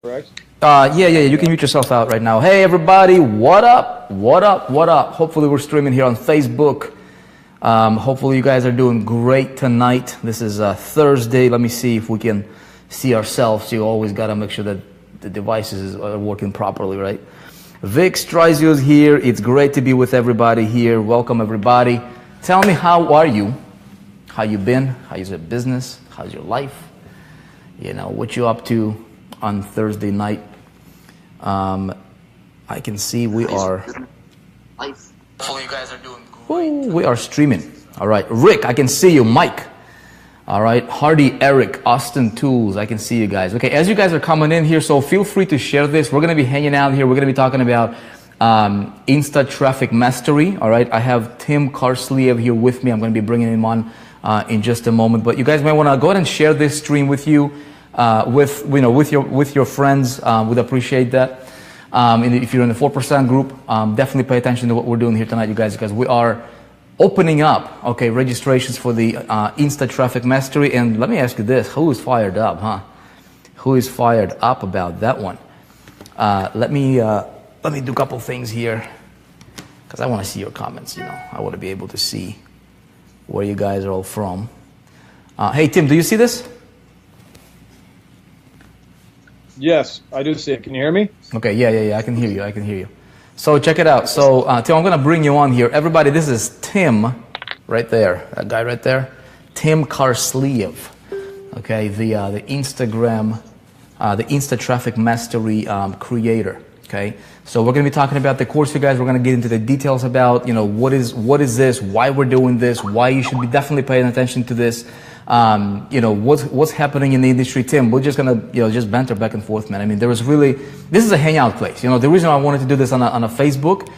correct? Yeah. You can mute yourself out right now. Hey, everybody. What up? What up? What up? Hopefully, we're streaming here on Facebook. Hopefully, you guys are doing great tonight. This is Thursday. Let me see if we can see ourselves. You always got to make sure that the devices are working properly, right? Vic Strizio is here. It's great to be with everybody here. Welcome, everybody. Tell me, how are you? How you been? How's your business? How's your life? You know, what you up to on Thursday night? I can see we are. Hopefully you guys are doing great. Ooh, we are streaming. All right, Rick, I can see you. Mike. All right, Hardy, Eric, Austin Tools. I can see you guys. Okay, as you guys are coming in here, so feel free to share this. We're gonna be hanging out here. We're gonna be talking about Insta Traffic Mastery. All right, I have Tim Karsliev here with me. I'm gonna be bringing him on in just a moment. But you guys might want to go ahead and share this stream with you, with your friends. Would appreciate that. And if you're in the 4% group, definitely pay attention to what we're doing here tonight, you guys, because we are opening up, okay, registrations for the Insta Traffic Mastery. And let me ask you this: who is fired up, huh? Who is fired up about that one? Let me do a couple things here, because I want to see your comments. You know, I want to be able to see where you guys are all from. Hey, Tim, do you see this? Yes, I do see it. Can you hear me? Okay, yeah, I can hear you. So check it out. So Tim, I'm going to bring you on here. Everybody, this is Tim right there, that guy right there, Tim Karsliev. Okay, the Instagram, the Insta Traffic Mastery creator. Okay, so we're going to be talking about the course, you guys. We're going to get into the details about, you know, what is this, why we're doing this, why you should be definitely paying attention to this. You know, what's happening in the industry. Tim, we're just gonna, you know, just banter back and forth, man. I mean, this is a hangout place. You know, the reason I wanted to do this on a Facebook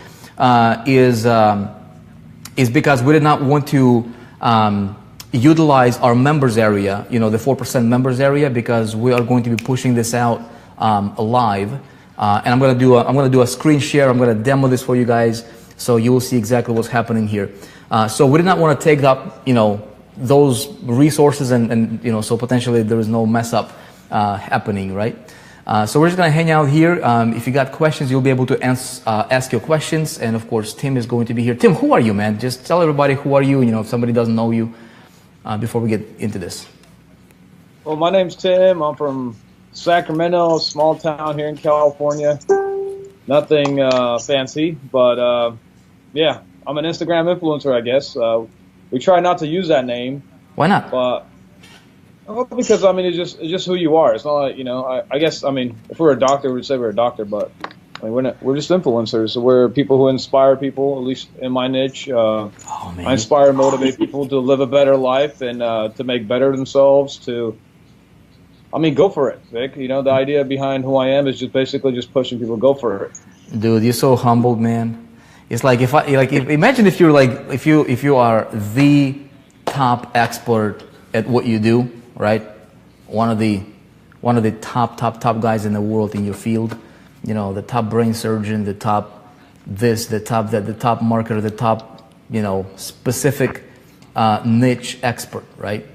is because we did not want to utilize our members area, you know, the 4% members area, because we are going to be pushing this out live. And I'm gonna do a screen share. I'm gonna demo this for you guys, so you will see exactly what's happening here. So we did not want to take up, you know, those resources and you know, so potentially there is no mess up happening, right? So we're just gonna hang out here. If you got questions, you'll be able to ask your questions, and of course Tim is going to be here. Tim, who are you, man? Just tell everybody who are you. You know, if somebody doesn't know you, before we get into this. Well, my name's Tim. I'm from Sacramento, small town here in California. Nothing fancy, but yeah, I'm an Instagram influencer, I guess. We try not to use that name. Why not? But because I mean, it's just who you are. It's not like, you know. I guess, I mean, if we're a doctor, we'd say we're a doctor, but I mean, we're just influencers. So we're people who inspire people. At least in my niche, I inspire and motivate people to live a better life and to make better themselves. I mean, go for it, Vic. You know, the idea behind who I am is just basically just pushing people. Go for it. Dude, you're so humbled, man. It's like imagine if you are the top expert at what you do, right? One of the top guys in the world in your field. You know, the top brain surgeon, the top this, the top that, the top marketer, the top, you know, specific niche expert, right?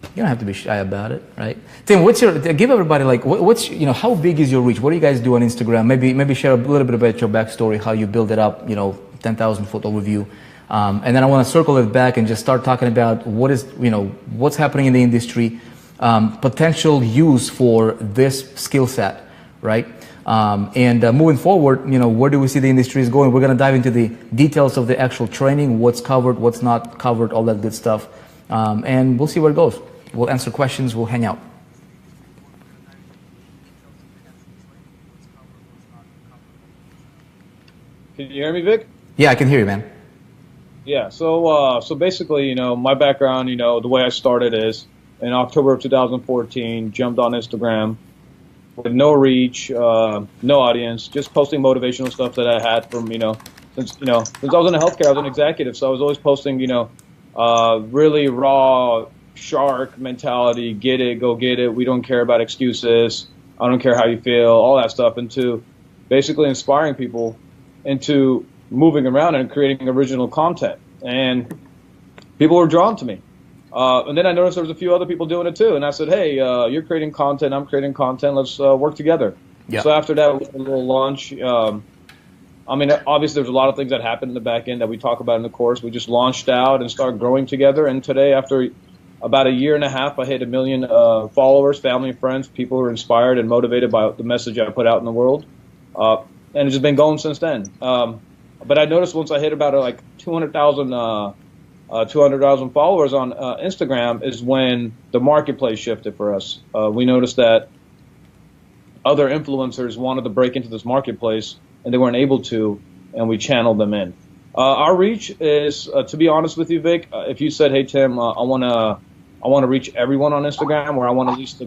You don't have to be shy about it, right? Tim, give everybody, like, you know, how big is your reach? What do you guys do on Instagram? Maybe share a little bit about your backstory, how you build it up, you know, 10,000 foot overview. And then I want to circle it back and just start talking about what's happening in the industry, potential use for this skill set, right? And moving forward, you know, where do we see the industry is going? We're going to dive into the details of the actual training, what's covered, what's not covered, all that good stuff. And we'll see where it goes. We'll answer questions. We'll hang out. Can you hear me, Vic? Yeah, I can hear you, man. Yeah. So basically, you know, my background, you know, the way I started is in October of 2014, jumped on Instagram with no reach, no audience, just posting motivational stuff that I had from, since I was in healthcare, I was an executive, so I was always posting, really raw shark mentality, get it, go get it, we don't care about excuses, I don't care how you feel, all that stuff, into basically inspiring people into moving around and creating original content. And people were drawn to me. And then I noticed there was a few other people doing it too. And I said, hey, you're creating content, I'm creating content, let's work together. Yeah. So after that, we did a little launch. I mean, obviously, there's a lot of things that happened in the back end that we talk about in the course. We just launched out and started growing together. And today, after about a year and a half, I hit 1 million followers, family and friends, people who are inspired and motivated by the message I put out in the world. And it's just been going since then. But I noticed once I hit about like 200,000 followers on Instagram is when the marketplace shifted for us. We noticed that other influencers wanted to break into this marketplace and they weren't able to, and we channeled them in. Our reach is, to be honest with you, Vic, if you said, hey, Tim, I want to reach everyone on Instagram, or I want at least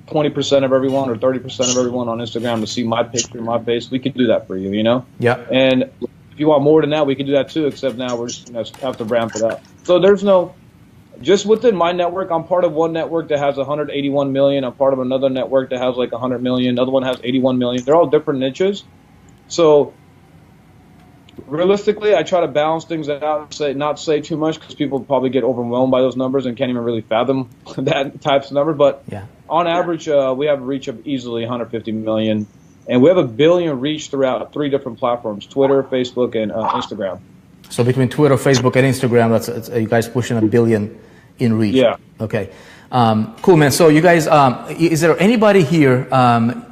20% of everyone or 30% of everyone on Instagram to see my picture, my face, we could do that for you, you know? Yeah. And if you want more than that, we can do that too, except now we're just have to ramp it up. So there's no, just within my network, I'm part of one network that has 181 million. I'm part of another network that has like 100 million. Another one has 81 million. They're all different niches. So realistically, I try to balance things out, not say too much because people probably get overwhelmed by those numbers and can't even really fathom that types of numbers. But yeah, on average, we have a reach of easily 150 million. And we have 1 billion reach throughout 3 different platforms, Twitter, Facebook, and Instagram. So between Twitter, Facebook, and Instagram, that's you guys pushing 1 billion in reach. Yeah. Okay. Cool, man. So you guys, is there anybody here,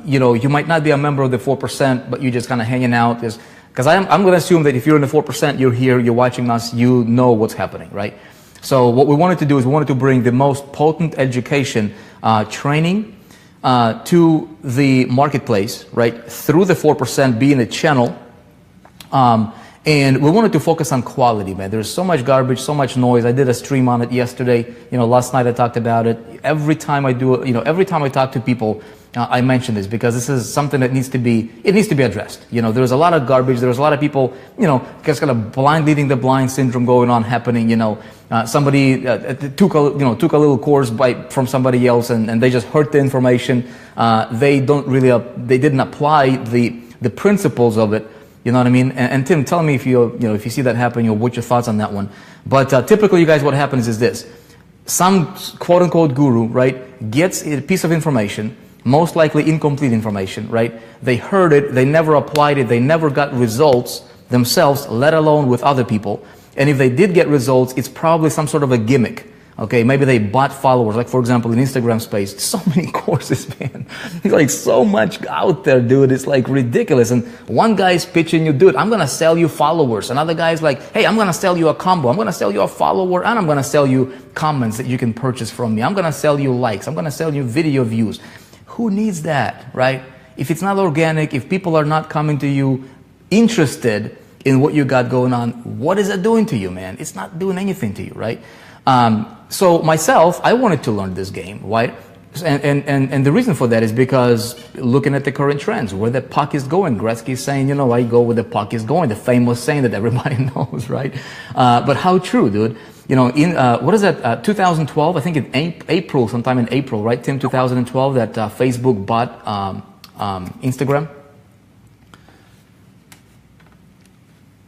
you might not be a member of the 4%, but you're just kind of hanging out? Because I'm going to assume that if you're in the 4%, you're here, you're watching us, you know what's happening, right? So what we wanted to do is we wanted to bring the most potent education, training, to the marketplace, right? Through the 4% being a channel. And we wanted to focus on quality, man. There's so much garbage, so much noise. I did a stream on it yesterday. Last night I talked about it. Every time I do it, every time I talk to people, I mention this because this is something that needs to be addressed. There's a lot of garbage. There's a lot of people, just kind of blind leading the blind syndrome going on, happening. Somebody took a little course from somebody else and they just heard the information. They didn't apply the principles of it. You know what I mean? And Tim, tell me if you see that happening, what's your thoughts on that one. But typically, you guys, what happens is this: some quote unquote guru, right, gets a piece of information, most likely incomplete information, right? They heard it, they never applied it, they never got results themselves, let alone with other people. And if they did get results, it's probably some sort of a gimmick. Okay, maybe they bought followers, like for example in Instagram space, so many courses, man. Like so much out there, dude. It's like ridiculous. And one guy's pitching you, dude, I'm gonna sell you followers. Another guy's like, hey, I'm gonna sell you a combo. I'm gonna sell you a follower and I'm gonna sell you comments that you can purchase from me. I'm gonna sell you likes. I'm gonna sell you video views. Who needs that, right? If it's not organic, if people are not coming to you interested in what you got going on, what is it doing to you, man? It's not doing anything to you, right? So myself, I wanted to learn this game, right? And the reason for that is because looking at the current trends, where the puck is going, Gretzky's saying, I go where the puck is going, the famous saying that everybody knows, right? But how true, dude? What is that, 2012, I think in April, sometime in April, right, Tim, 2012, that Facebook bought Instagram?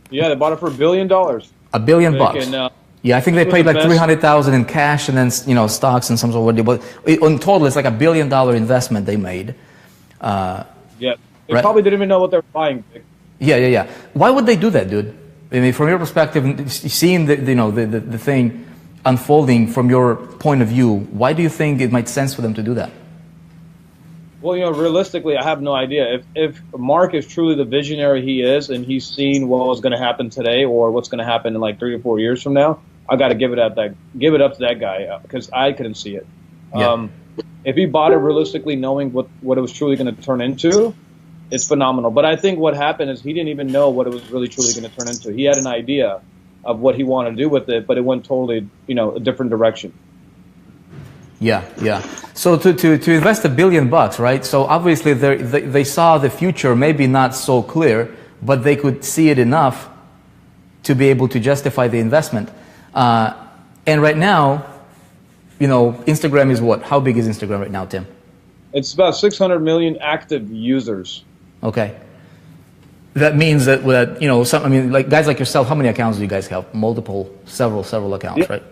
Yeah, they bought it for $1 billion. $1 billion. Yeah, I think they paid like 300,000 in cash and then stocks and some sort of. But on total, it's like $1 billion investment they made. Yeah, they right? probably didn't even know what they were buying. Yeah. Why would they do that, dude? I mean, from your perspective, seeing the thing unfolding from your point of view, why do you think it might sense for them to do that? Well, realistically, I have no idea. If Mark is truly the visionary he is, and he's seen what was going to happen today or what's going to happen in like 3 or 4 years from now, I got to give it up to that guy because I couldn't see it. Yeah. If he bought it realistically, knowing what it was truly going to turn into, it's phenomenal. But I think what happened is he didn't even know what it was really truly going to turn into. He had an idea of what he wanted to do with it, but it went totally, a different direction. Yeah. So to invest $1 billion, right? So obviously they saw the future, maybe not so clear, but they could see it enough to be able to justify the investment. And right now, Instagram is what? How big is Instagram right now, Tim? It's about 600 million active users. Okay. That means that like guys like yourself, how many accounts do you guys have? Multiple, several accounts, yeah. Right?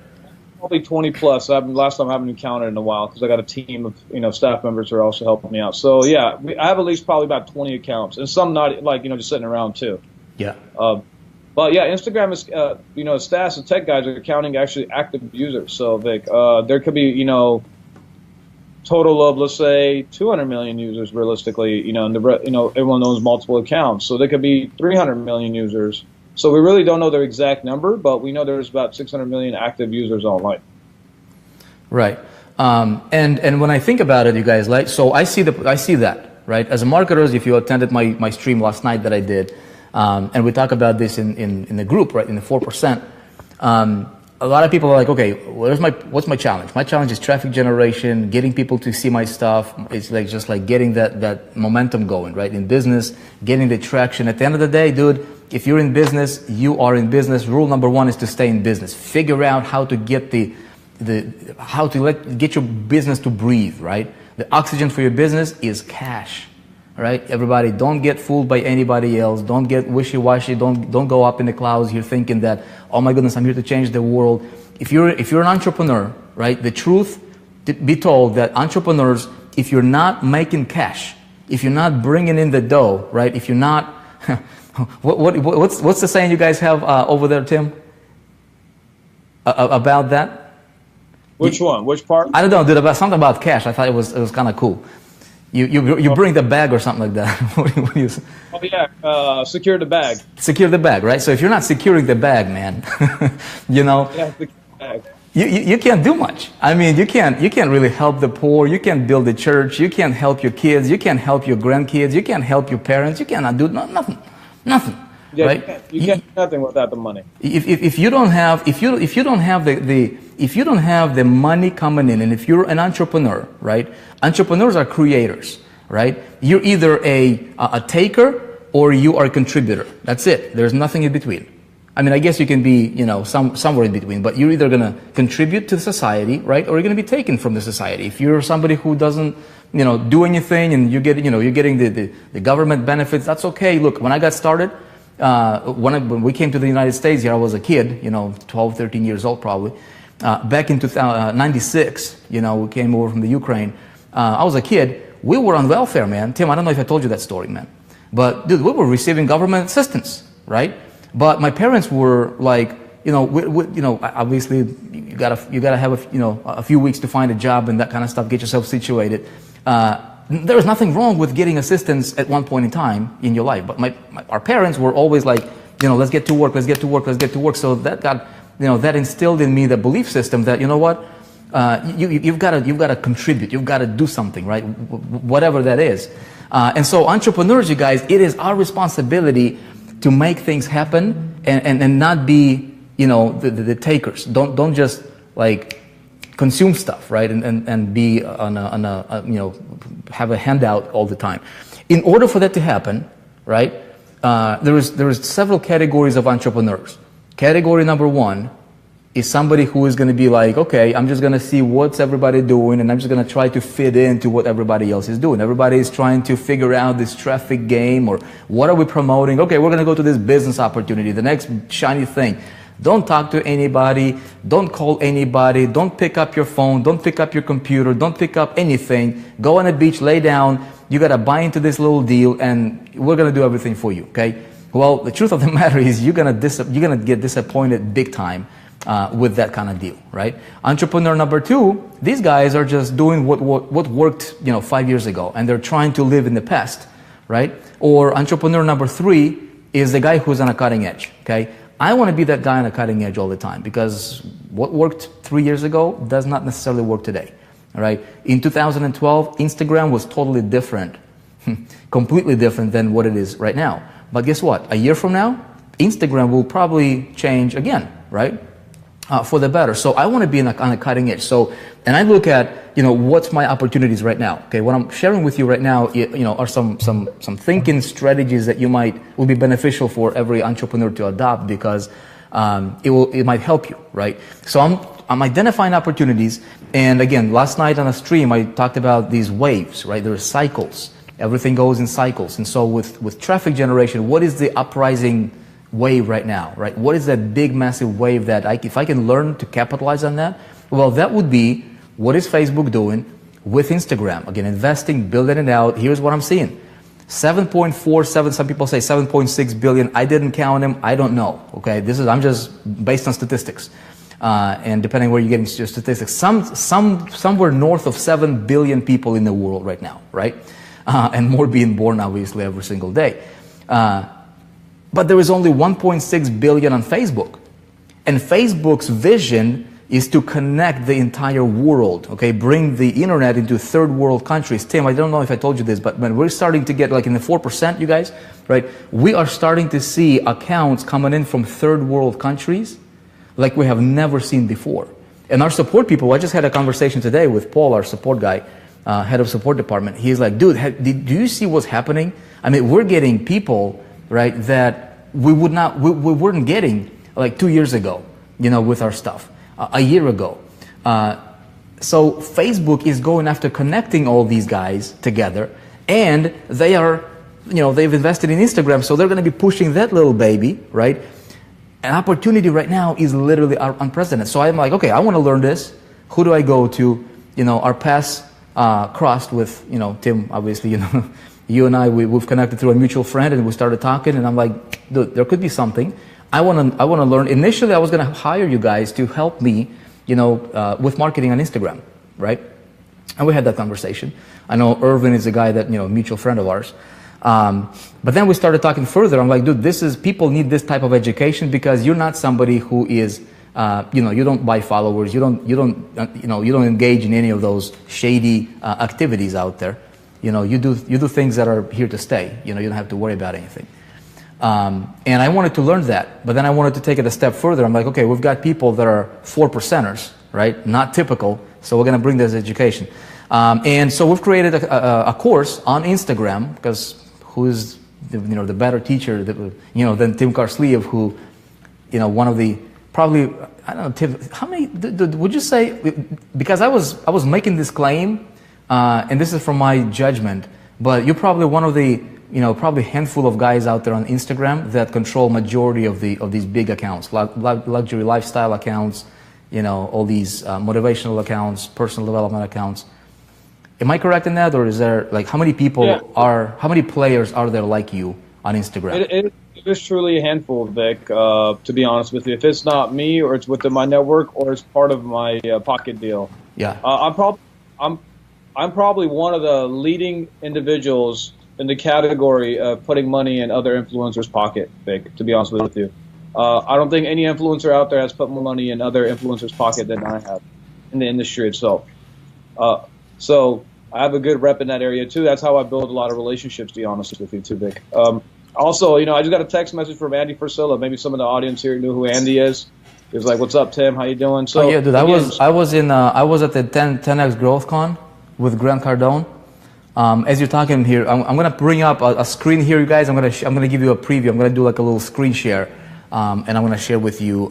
probably 20 plus. Last time I haven't counted in a while because I got a team of staff members who are also helping me out. So yeah, I have at least probably about 20 accounts, and some not like just sitting around too. Yeah. But yeah, Instagram is stats and tech guys are counting actually active users. So Vic, there could be total of, let's say, 200 million users realistically, and everyone owns multiple accounts. So there could be 300 million users. So we really don't know their exact number, but we know there's about 600 million active users online. Right. And when I think about it, you guys, like, so I see that, right? As a marketers, if you attended my stream last night that I did, and we talk about this in the group, right, in the 4%, a lot of people are like, okay, what's my challenge? My challenge is traffic generation, getting people to see my stuff. It's like just like getting that momentum going, right? In business, getting the traction. At the end of the day, dude, if you're in business, you are in business. Rule number one is to stay in business. Figure out how to get get your business to breathe, right? The oxygen for your business is cash. All right, everybody, don't get fooled by anybody else. Don't get wishy-washy. Don't go up in the clouds here thinking that, oh my goodness, I'm here to change the world. If you're an entrepreneur, right, the truth be told that entrepreneurs, if you're not making cash, if you're not bringing in the dough, right, if you're not, what's the saying you guys have over there, Tim, about that? Which one? Which part? I don't know, dude. About something about cash. I thought it was kind of cool. You bring the bag or something like that. What do you say? Oh yeah, secure the bag. Secure the bag, right? So if you're not securing the bag, man, Yeah, secure the bag. You can't do much. I mean, you can't really help the poor. You can't build a church. You can't help your kids. You can't help your grandkids. You can't help your parents. You cannot do nothing. Yeah, right? You can't do nothing without the money. If you don't have the money coming in, and if you're an entrepreneur, right? Entrepreneurs are creators, right? You're either a taker or you are a contributor. That's it. There's nothing in between. I mean, I guess you can be, somewhere in between, but you're either going to contribute to society, right? Or you're going to be taken from the society. If you're somebody who doesn't, do anything and you're getting the government benefits, that's okay. Look, when I got started, when we came to the United States here, I was a kid, 12, 13 years old probably. Back in 96, we came over from the Ukraine. I was a kid. We were on welfare, man. Tim, I don't know if I told you that story, man. But dude, we were receiving government assistance, right? But my parents were like, obviously you gotta have a few weeks to find a job and that kind of stuff, get yourself situated. There was nothing wrong with getting assistance at one point in time in your life, but our parents were always like, let's get to work. So that got, that instilled in me the belief system that, you've got to contribute, you've got to do something, right? Whatever that is. And so entrepreneurs, you guys, it is our responsibility to make things happen and not be, the takers. Don't just like consume stuff, right? And be have a handout all the time. In order for that to happen, right? There is several categories of entrepreneurs. Category number one is somebody who is going to be like, okay, I'm just going to see what's everybody doing, and I'm just going to try to fit into what everybody else is doing. Everybody is trying to figure out this traffic game, or what are we promoting? Okay, we're going to go to this business opportunity, the next shiny thing. Don't talk to anybody. Don't call anybody. Don't pick up your phone. Don't pick up your computer. Don't pick up anything. Go on a beach, lay down. You got to buy into this little deal, and we're going to do everything for you, okay? Well, the truth of the matter is you're going to get disappointed big time with that kind of deal, right? Entrepreneur number two, these guys are just doing what worked, 5 years ago, and they're trying to live in the past, right? Or entrepreneur number three is the guy who's on a cutting edge, okay? I want to be that guy on a cutting edge all the time, because what worked 3 years ago does not necessarily work today, all right? In 2012, Instagram was totally different, completely different than what it is right now. But guess what? A year from now, Instagram will probably change again, right? For the better. So I want to be on a cutting edge. So, and I look at, what's my opportunities right now. Okay, what I'm sharing with you right now, are some thinking strategies that will be beneficial for every entrepreneur to adopt, because it might help you, right? So I'm identifying opportunities, and again, last night on a stream I talked about these waves, right? There are cycles. Everything goes in cycles, and so with traffic generation, what is the uprising wave right now, right? What is that big, massive wave that if I can learn to capitalize on that, well, that would be what is Facebook doing with Instagram? Again, investing, building it out. Here's what I'm seeing. 7.47, some people say 7.6 billion. I didn't count them. I don't know. Okay, I'm just based on statistics. And depending where you're getting your statistics, somewhere north of 7 billion people in the world right now, right? And more being born obviously every single day. But there is only 1.6 billion on Facebook. And Facebook's vision is to connect the entire world, okay? Bring the internet into third world countries. Tim, I don't know if I told you this, but when we're starting to get like in the 4%, you guys, right? We are starting to see accounts coming in from third world countries like we have never seen before. And our support people, I just had a conversation today with Paul, our support guy, head of support department. He's like, dude, do you see what's happening? I mean, we're getting people, right, that we weren't getting like 2 years ago, you know, with our stuff. A year ago. So Facebook is going after connecting all these guys together, and they are, you know, they've invested in Instagram, so they're going to be pushing that little baby, right? An opportunity right now is literally unprecedented. So I'm like, okay, I want to learn this. Who do I go to? You know, our paths crossed with, you know, Tim, obviously, you know, you and I, we've connected through a mutual friend, and we started talking, and I'm like, dude, there could be something. I want to learn. Initially, I was going to hire you guys to help me, you know, with marketing on Instagram, right? And we had that conversation. I know Irvin is a guy that, you know, a mutual friend of ours. But then we started talking further. I'm like, dude, people need this type of education because you're not somebody who is, you know, you don't buy followers. You don't engage in any of those shady activities out there. You know, you do things that are here to stay. You know, you don't have to worry about anything. And I wanted to learn that, but then I wanted to take it a step further. I'm like, okay, we've got people that are 4%ers, right? Not typical. So we're going to bring this education. And so we've created a course on Instagram, because who is the better teacher than Tim Karsliev, who, you know, one of the probably, I don't know, Tim, how many would you say? Because I was making this claim, and this is from my judgment, but you're probably one of the, you know, probably a handful of guys out there on Instagram that control majority of these big accounts, luxury lifestyle accounts, you know, all these motivational accounts, personal development accounts. Am I correct in that, or is there like how many players are there like you on Instagram? It is truly a handful, Vic. To be honest with you, if it's not me, or it's within my network, or it's part of my pocket deal. Yeah. I'm probably one of the leading individuals in the category of putting money in other influencers' pocket, Vic, to be honest with you. I don't think any influencer out there has put more money in other influencers' pocket than I have in the industry itself. So I have a good rep in that area, too. That's how I build a lot of relationships, to be honest with you, too, Vic. Also, you know, I just got a text message from Andy Frisilla. Maybe some of the audience here knew who Andy is. He was like, what's up, Tim? How you doing? So, yeah, dude, I was at the 10X Growth Con with Grant Cardone. As you're talking here, I'm going to bring up a screen here, you guys. I'm going to give you a preview. I'm going to do like a little screen share, and I'm going to share with you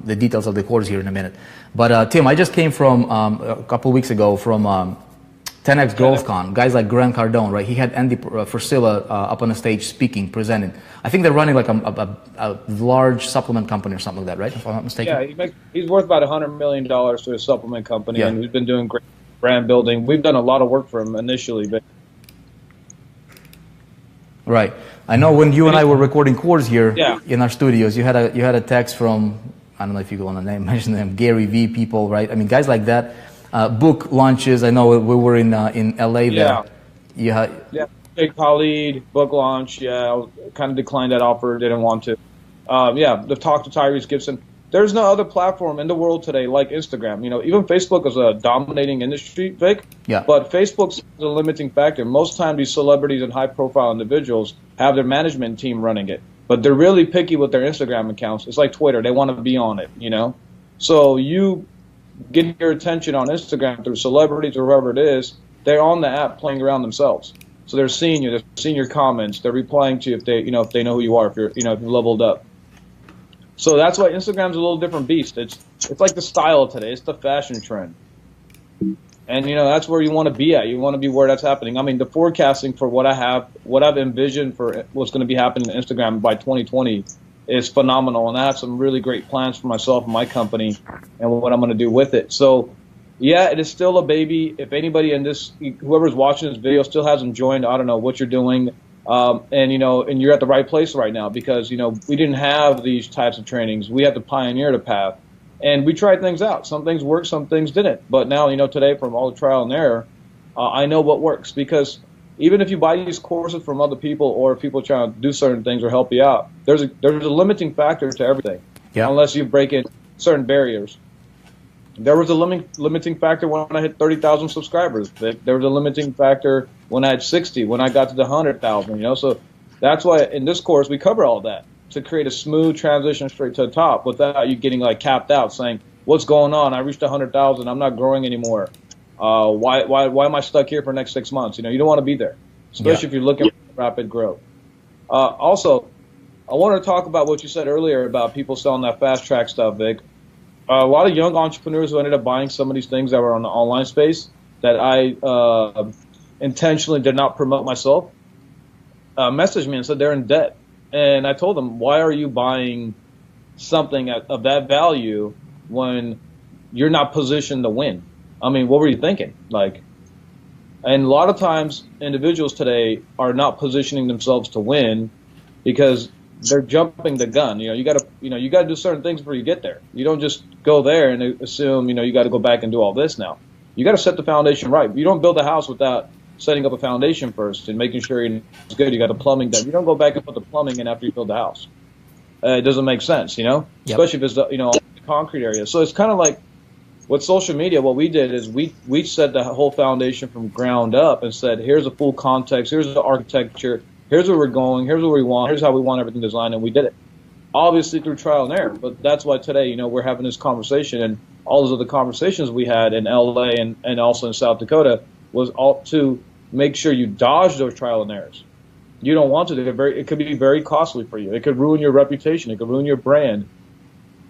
the details of the course here in a minute. But Tim, I just came from a couple weeks ago from 10X Growth Con. Guys like Grant Cardone, right? He had Andy Frisilla up on the stage speaking, presenting. I think they're running like a large supplement company or something like that, right? If I'm not mistaken. Yeah, he's worth about $100 million to a supplement company, and he's been doing great brand building. We've done a lot of work for him initially, but right. I know when you and I were recording course here in our studios, you had a text from, I don't know if you want to mention them, Gary V people, right? I mean, guys like that. Book launches. I know we were in LA there. Yeah. Big Khalid book launch. Yeah, I kind of declined that offer. Didn't want to. The talk to Tyrese Gibson. There's no other platform in the world today like Instagram. You know, even Facebook is a dominating industry, Vic. Yeah. But Facebook's a limiting factor. Most times these celebrities and high-profile individuals have their management team running it, but they're really picky with their Instagram accounts. It's like Twitter; they want to be on it. You know, so you get your attention on Instagram through celebrities or whoever it is. They're on the app playing around themselves, so they're seeing you. They're seeing your comments. They're replying to you if they know who you are. If you're if you're leveled up. So that's why Instagram's a little different beast. It's like the style of today. It's the fashion trend. And, you know, that's where you want to be at. You want to be where that's happening. I mean, the forecasting for what I've envisioned for what's going to be happening on Instagram by 2020 is phenomenal, and I have some really great plans for myself and my company and what I'm going to do with it. So, yeah, it is still a baby. If anybody in this, whoever's watching this video still hasn't joined, I don't know what you're doing. And you're at the right place right now, because, we didn't have these types of trainings. We had to pioneer the path, and we tried things out. Some things worked, some things didn't. But now, today, from all the trial and error, I know what works, because even if you buy these courses from other people, or people trying to do certain things or help you out, there's a limiting factor to everything, unless you break in certain barriers. There was a limiting factor when I hit 30,000 subscribers. There was a limiting factor when I had 60, when I got to the 100,000, So that's why in this course we cover all that, to create a smooth transition straight to the top without you getting capped out, saying, what's going on? I reached 100,000. I'm not growing anymore. Why am I stuck here for the next 6 months? You don't want to be there, especially if you're looking for rapid growth. Also, I want to talk about what you said earlier about people selling that fast track stuff, Vic. A lot of young entrepreneurs who ended up buying some of these things that were on the online space that I intentionally did not promote myself messaged me and said they're in debt. And I told them, why are you buying something of that value when you're not positioned to win? I mean, what were you thinking? And a lot of times individuals today are not positioning themselves to win because they're jumping the gun. You gotta do certain things before you get there. You don't just go there and assume, you got to go back and do all this now. You got to set the foundation right. You don't build a house without setting up a foundation first and making sure it's good. You got the plumbing done. You don't go back and put the plumbing in after you build the house. It doesn't make sense, especially if it's the concrete area. So it's kind of like with social media. What we did is we set the whole foundation from ground up and said, here's a full context, here's the architecture, here's where we're going, here's what we want, here's how we want everything designed, and we did it. Obviously through trial and error, but that's why today, we're having this conversation, and all those other conversations we had in LA and also in South Dakota was all to make sure you dodge those trial and errors. You don't want to. It could be very costly for you. It could ruin your reputation. It could ruin your brand.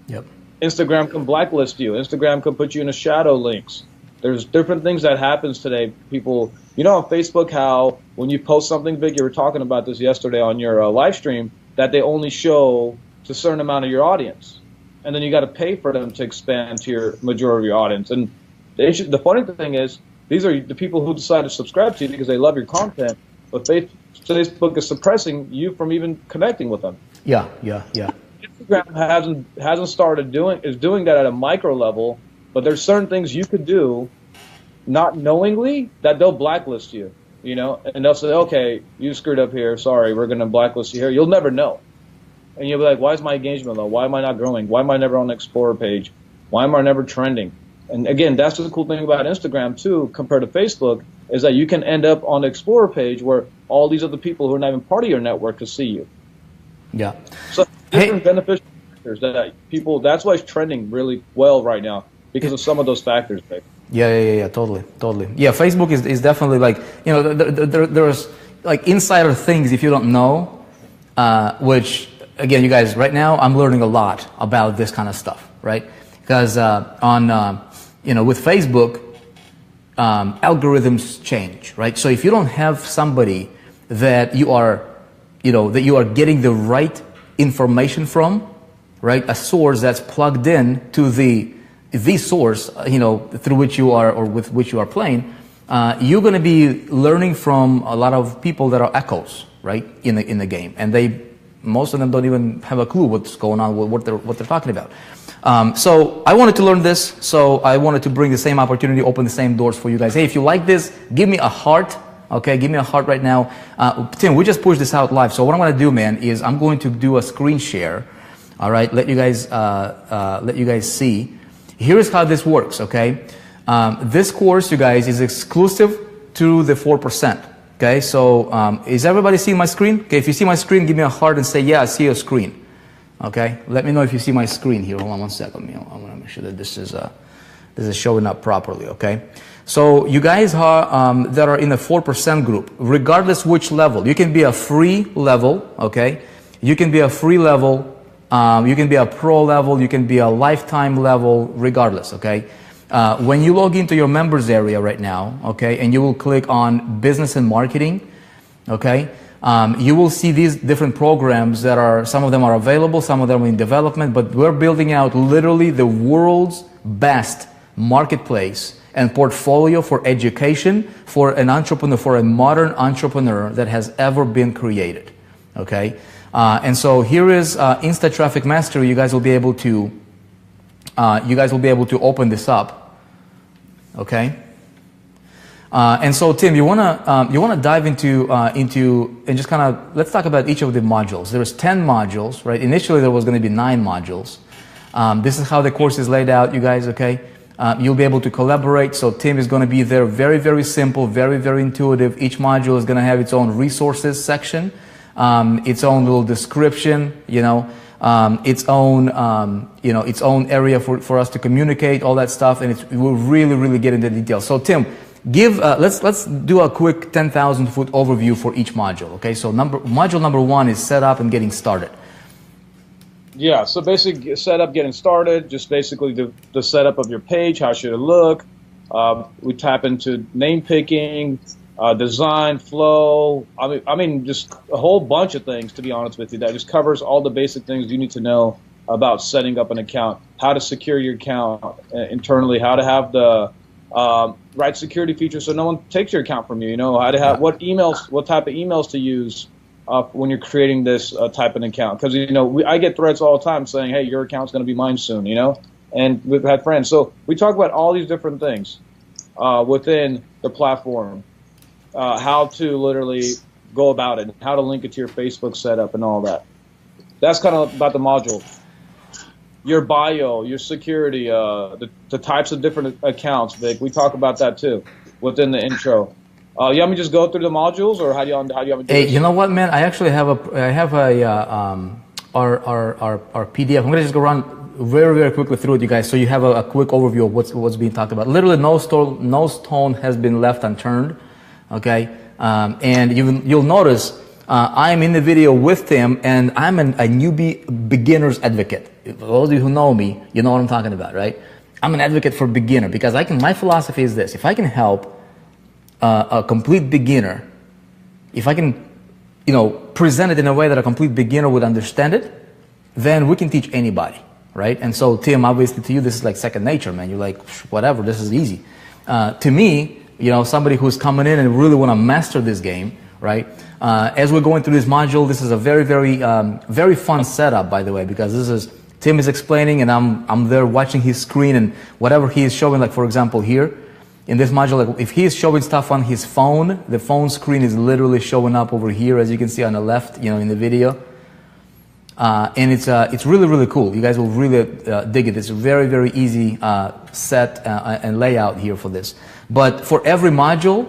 Yep. Instagram can blacklist you. Instagram can put you in a shadow links. There's different things that happens today. People, on Facebook, how when you post something big, you were talking about this yesterday on your live stream, that they only show to a certain amount of your audience. And then you got to pay for them to expand to your majority of your audience. And the funny thing is, these are the people who decide to subscribe to you because they love your content, but Facebook is suppressing you from even connecting with them. Yeah. Instagram hasn't started doing that at a micro level, but there's certain things you could do not knowingly that they'll blacklist you, and they'll say, okay, you screwed up here. Sorry, we're going to blacklist you here. You'll never know. And you'll be like, why is my engagement low? Why am I not growing? Why am I never on the Explorer page? Why am I never trending? And again, that's the cool thing about Instagram too, compared to Facebook, is that you can end up on the Explorer page where all these other people who are not even part of your network can see you. Yeah. So different beneficial factors that people, that's why it's trending really well right now, because of some of those factors, Vic. Yeah, totally. Yeah, Facebook is definitely there's insider things if you don't know, which again, you guys, right now I'm learning a lot about this kind of stuff, right? Because with Facebook, algorithms change, right? So if you don't have somebody that you are getting the right information from, right, a source that's plugged in to the source, through which you are or with which you are playing, you're going to be learning from a lot of people that are echoes, right, in the game, and most of them don't even have a clue what's going on, what they're talking about. So I wanted to learn this, so I wanted to bring the same opportunity, open the same doors for you guys. Hey, if you like this, give me a heart. Okay, give me a heart right now. Tim, we just pushed this out live, so what I'm going to do, man, is I'm going to do a screen share. All right, let you guys see. Here is how this works. Okay, this course, you guys, is exclusive to the 4%. Okay, so is everybody seeing my screen? Okay, if you see my screen, give me a heart and say, yeah, I see your screen. Okay, let me know if you see my screen here. Hold on one second. I want to make sure that this is showing up properly. Okay, so you guys are that are in the 4% group, regardless which level, you can be a free level. Okay, you can be a free level, you can be a pro level, you can be a lifetime level, regardless. Okay, when you log into your members area right now, okay, and you will click on business and marketing, okay. You will see these different programs that are, some of them are available, some of them are in development, but we're building out literally the world's best marketplace and portfolio for education for an entrepreneur, for a modern entrepreneur that has ever been created. Okay, and so here is Insta Traffic Mastery. You guys will be able to open this up. Okay, and so Tim, you wanna dive into and just kind of let's talk about each of the modules. There's 10 modules, right? Initially there was going to be 9 modules. This is how the course is laid out, you guys. Okay. You'll be able to collaborate. So Tim is going to be there. Very, very simple, very, very intuitive. Each module is going to have its own resources section, its own little description, its own area for us to communicate, all that stuff, and we'll really, really get into detail. So Tim, let's do a quick 10,000-foot overview for each module. Okay, so module number 1 is set up and getting started. Yeah, so basically setup, getting started, just basically the setup of your page, how should it look. We tap into name picking, design, flow. I mean, just a whole bunch of things, to be honest with you. That just covers all the basic things you need to know about setting up an account, how to secure your account internally, how to have the right security features so no one takes your account from you. How to have what type of emails to use when you're creating this type of account, because I get threats all the time saying, "Hey, your account's going to be mine soon," and we've had friends. So we talk about all these different things within the platform, how to literally go about it, how to link it to your Facebook setup, and all that. That's kind of about the module. Your bio, your security, the types of different accounts, Vic. We talk about that too within the intro. You want me to just go through the modules, or how do you want me to do Hey, this? you know what, man? I actually have our PDF. I'm gonna just go run very, very quickly through it, you guys, so you have a quick overview of what's being talked about. Literally, no stone has been left unturned. Okay, and you'll notice I'm in the video with Tim, and I'm a newbie beginner's advocate. For those of you who know me, you know what I'm talking about, right? I'm an advocate for beginner because my philosophy is this: if I can help a complete beginner, if I can, present it in a way that a complete beginner would understand it, then we can teach anybody, right? And so, Tim, obviously to you, this is like second nature, man. You're like, whatever, this is easy. To me, somebody who's coming in and really want to master this game, right? As we're going through this module, this is a very, very, very fun setup, by the way, because Tim is explaining and I'm there watching his screen, and whatever he is showing, like for example here, in this module, like if he is showing stuff on his phone, the phone screen is literally showing up over here, as you can see on the left, in the video. And it's really, really cool. You guys will really dig it. It's a very, very easy set and layout here for this. But for every module,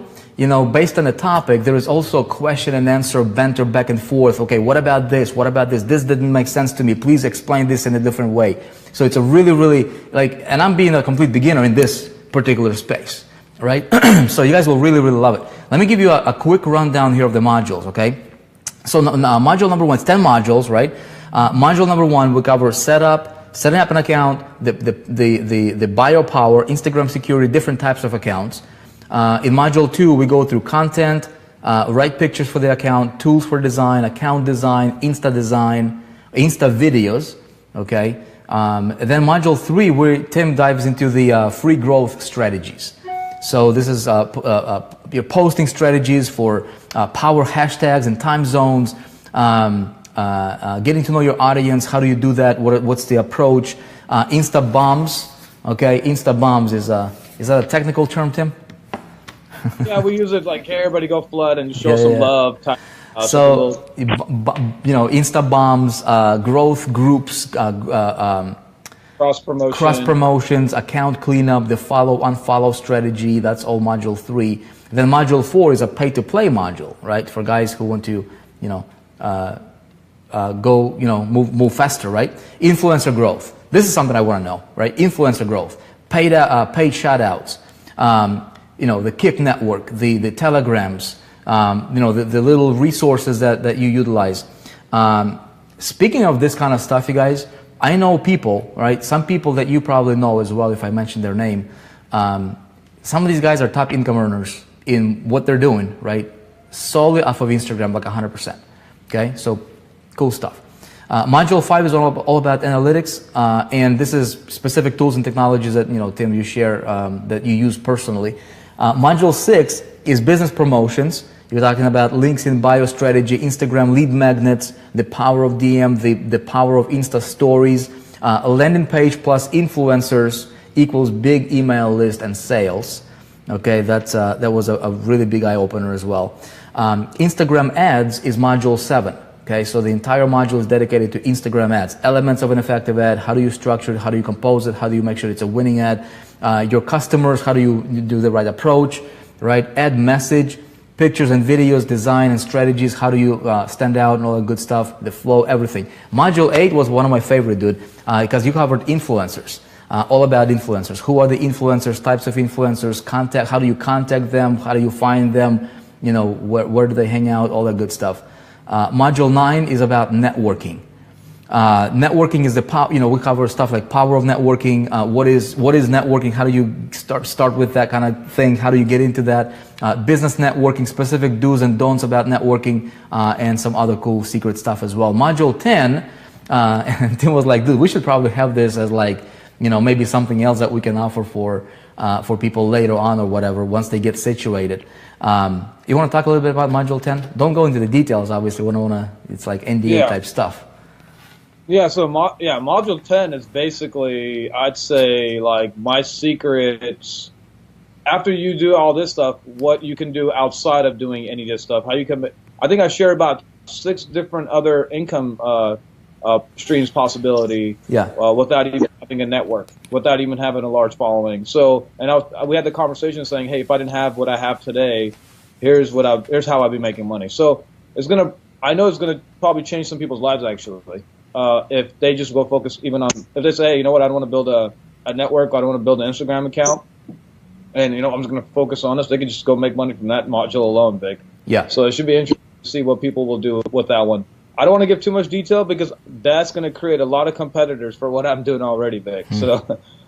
based on the topic, there is also a question and answer banter back and forth. Okay, what about this? What about this? This didn't make sense to me. Please explain this in a different way. So it's a really, really, and I'm being a complete beginner in this particular space, right? So you guys will really, really love it. Let me give you a quick rundown here of the modules, okay? So module number 1, it's 10 modules, right? Module number 1 will cover setting up an account, the bio power, Instagram security, different types of accounts. In module 2, we go through content, write pictures for the account, tools for design, account design, Insta videos, okay? Then module 3, Tim dives into the free growth strategies. So this is your posting strategies for power hashtags and time zones, getting to know your audience. How do you do that? What's the approach? Insta bombs. Okay, Insta bombs is that a technical term, Tim? Yeah, we use it like, hey, everybody go flood and show some love. So, Insta bombs, growth groups, cross promotions, account cleanup, the follow-unfollow strategy. That's all module 3. Then module 4 is a pay-to-play module, right? For guys who want to, move faster, right? Influencer growth. This is something I want to know, right? Influencer growth, paid shout-outs, the Kick network, the telegrams, the little resources that you utilize. Speaking of this kind of stuff, you guys, I know people, right? Some people that you probably know as well, if I mention their name. Some of these guys are top income earners in what they're doing, right? solely off of Instagram, like 100%. Okay, so cool stuff. Module 5 is all about analytics, and this is specific tools and technologies that, Tim, you share that you use personally. Module 6 is business promotions. You're talking about links in bio strategy, Instagram lead magnets, the power of DM, the power of Insta stories, a landing page plus influencers equals big email list and sales. Okay, that was a really big eye opener as well. Instagram ads is module 7. Okay, so the entire module is dedicated to Instagram ads. Elements of an effective ad, how do you structure it, how do you compose it, how do you make sure it's a winning ad, your customers, how do you do the right approach, right? Ad message, pictures and videos, design and strategies, how do you stand out and all that good stuff, the flow, everything. Module 8 was one of my favorite, dude, because you covered influencers, all about influencers. Who are the influencers, types of influencers, contact, how do you contact them, how do you find them, where do they hang out, all that good stuff. Module 9 is about networking. Networking is the power, we cover stuff like power of networking, what is networking, how do you start with that kind of thing, how do you get into that, business networking, specific do's and don'ts about networking, and some other cool secret stuff as well. Module 10, and Tim was like, dude, we should probably have this as like, maybe something else that we can offer for people later on or whatever, once they get situated. You want to talk a little bit about Module 10? Don't go into the details, obviously. It's like NDA type stuff. Yeah, so Module 10 is basically, I'd say, like my secrets. After you do all this stuff, what you can do outside of doing any of this stuff. How you can. I think I share about 6 different other income streams possibility. Yeah. Without even having a network, without even having a large following. So, and we had the conversation saying, hey, if I didn't have what I have today, here's how I'd be making money. So I know it's gonna probably change some people's lives actually. If they just go focus even on, if they say, hey, you know what, I don't want to build a network, I don't want to build an Instagram account, and I'm just going to focus on this, they can just go make money from that module alone, Vic. Yeah. So it should be interesting to see what people will do with that one. I don't want to give too much detail because that's going to create a lot of competitors for what I'm doing already, Vic. So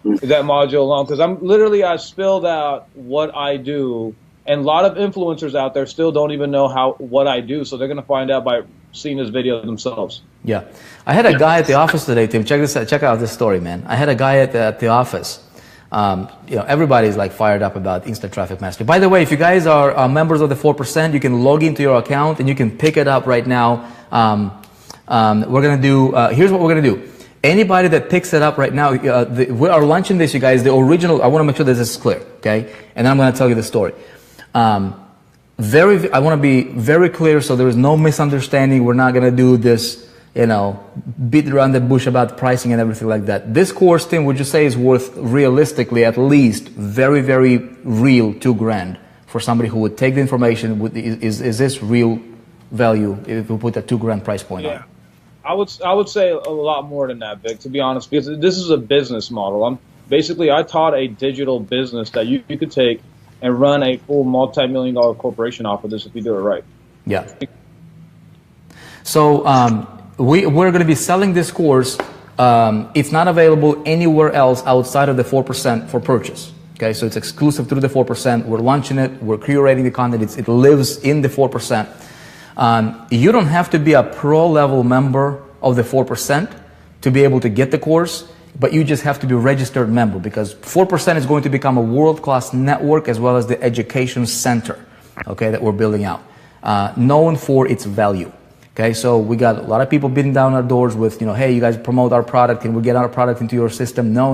that module alone, because I spilled out what I do, and a lot of influencers out there still don't even know what I do, so they're going to find out by seeing this video themselves. Yeah. I had a guy at the office today, Tim. Check out this story, man. I had a guy at the office. Everybody's like fired up about Insta Traffic Mastery. By the way, if you guys are members of the 4%, you can log into your account and you can pick it up right now. We're going to do, here's what we're going to do. Anybody that picks it up right now, we are launching this, you guys, the original, I want to make sure this is clear, okay? And then I'm going to tell you the story. I want to be very clear so there is no misunderstanding. We're not going to do this, beat around the bush about pricing and everything like that. This course, Tim, would you say is worth realistically at least very, very real $2,000 for somebody who would take the information? Is this real value if we put a $2,000 price point on it? I would say a lot more than that, Vic, to be honest, because this is a business model. I taught a digital business that you could take and run a full multi-million-dollar corporation off of this if you do it right. Yeah. So we're going to be selling this course. It's not available anywhere else outside of the 4% for purchase. Okay, so it's exclusive through the 4%. We're launching it. We're curating the content. It lives in the 4%. You don't have to be a pro-level member of the 4% to be able to get the course, but you just have to be a registered member because 4% is going to become a world-class network as well as the education center, okay, that we're building out, known for its value. Okay, so we got a lot of people beating down our doors with, hey, you guys promote our product and we get our product into your system. No.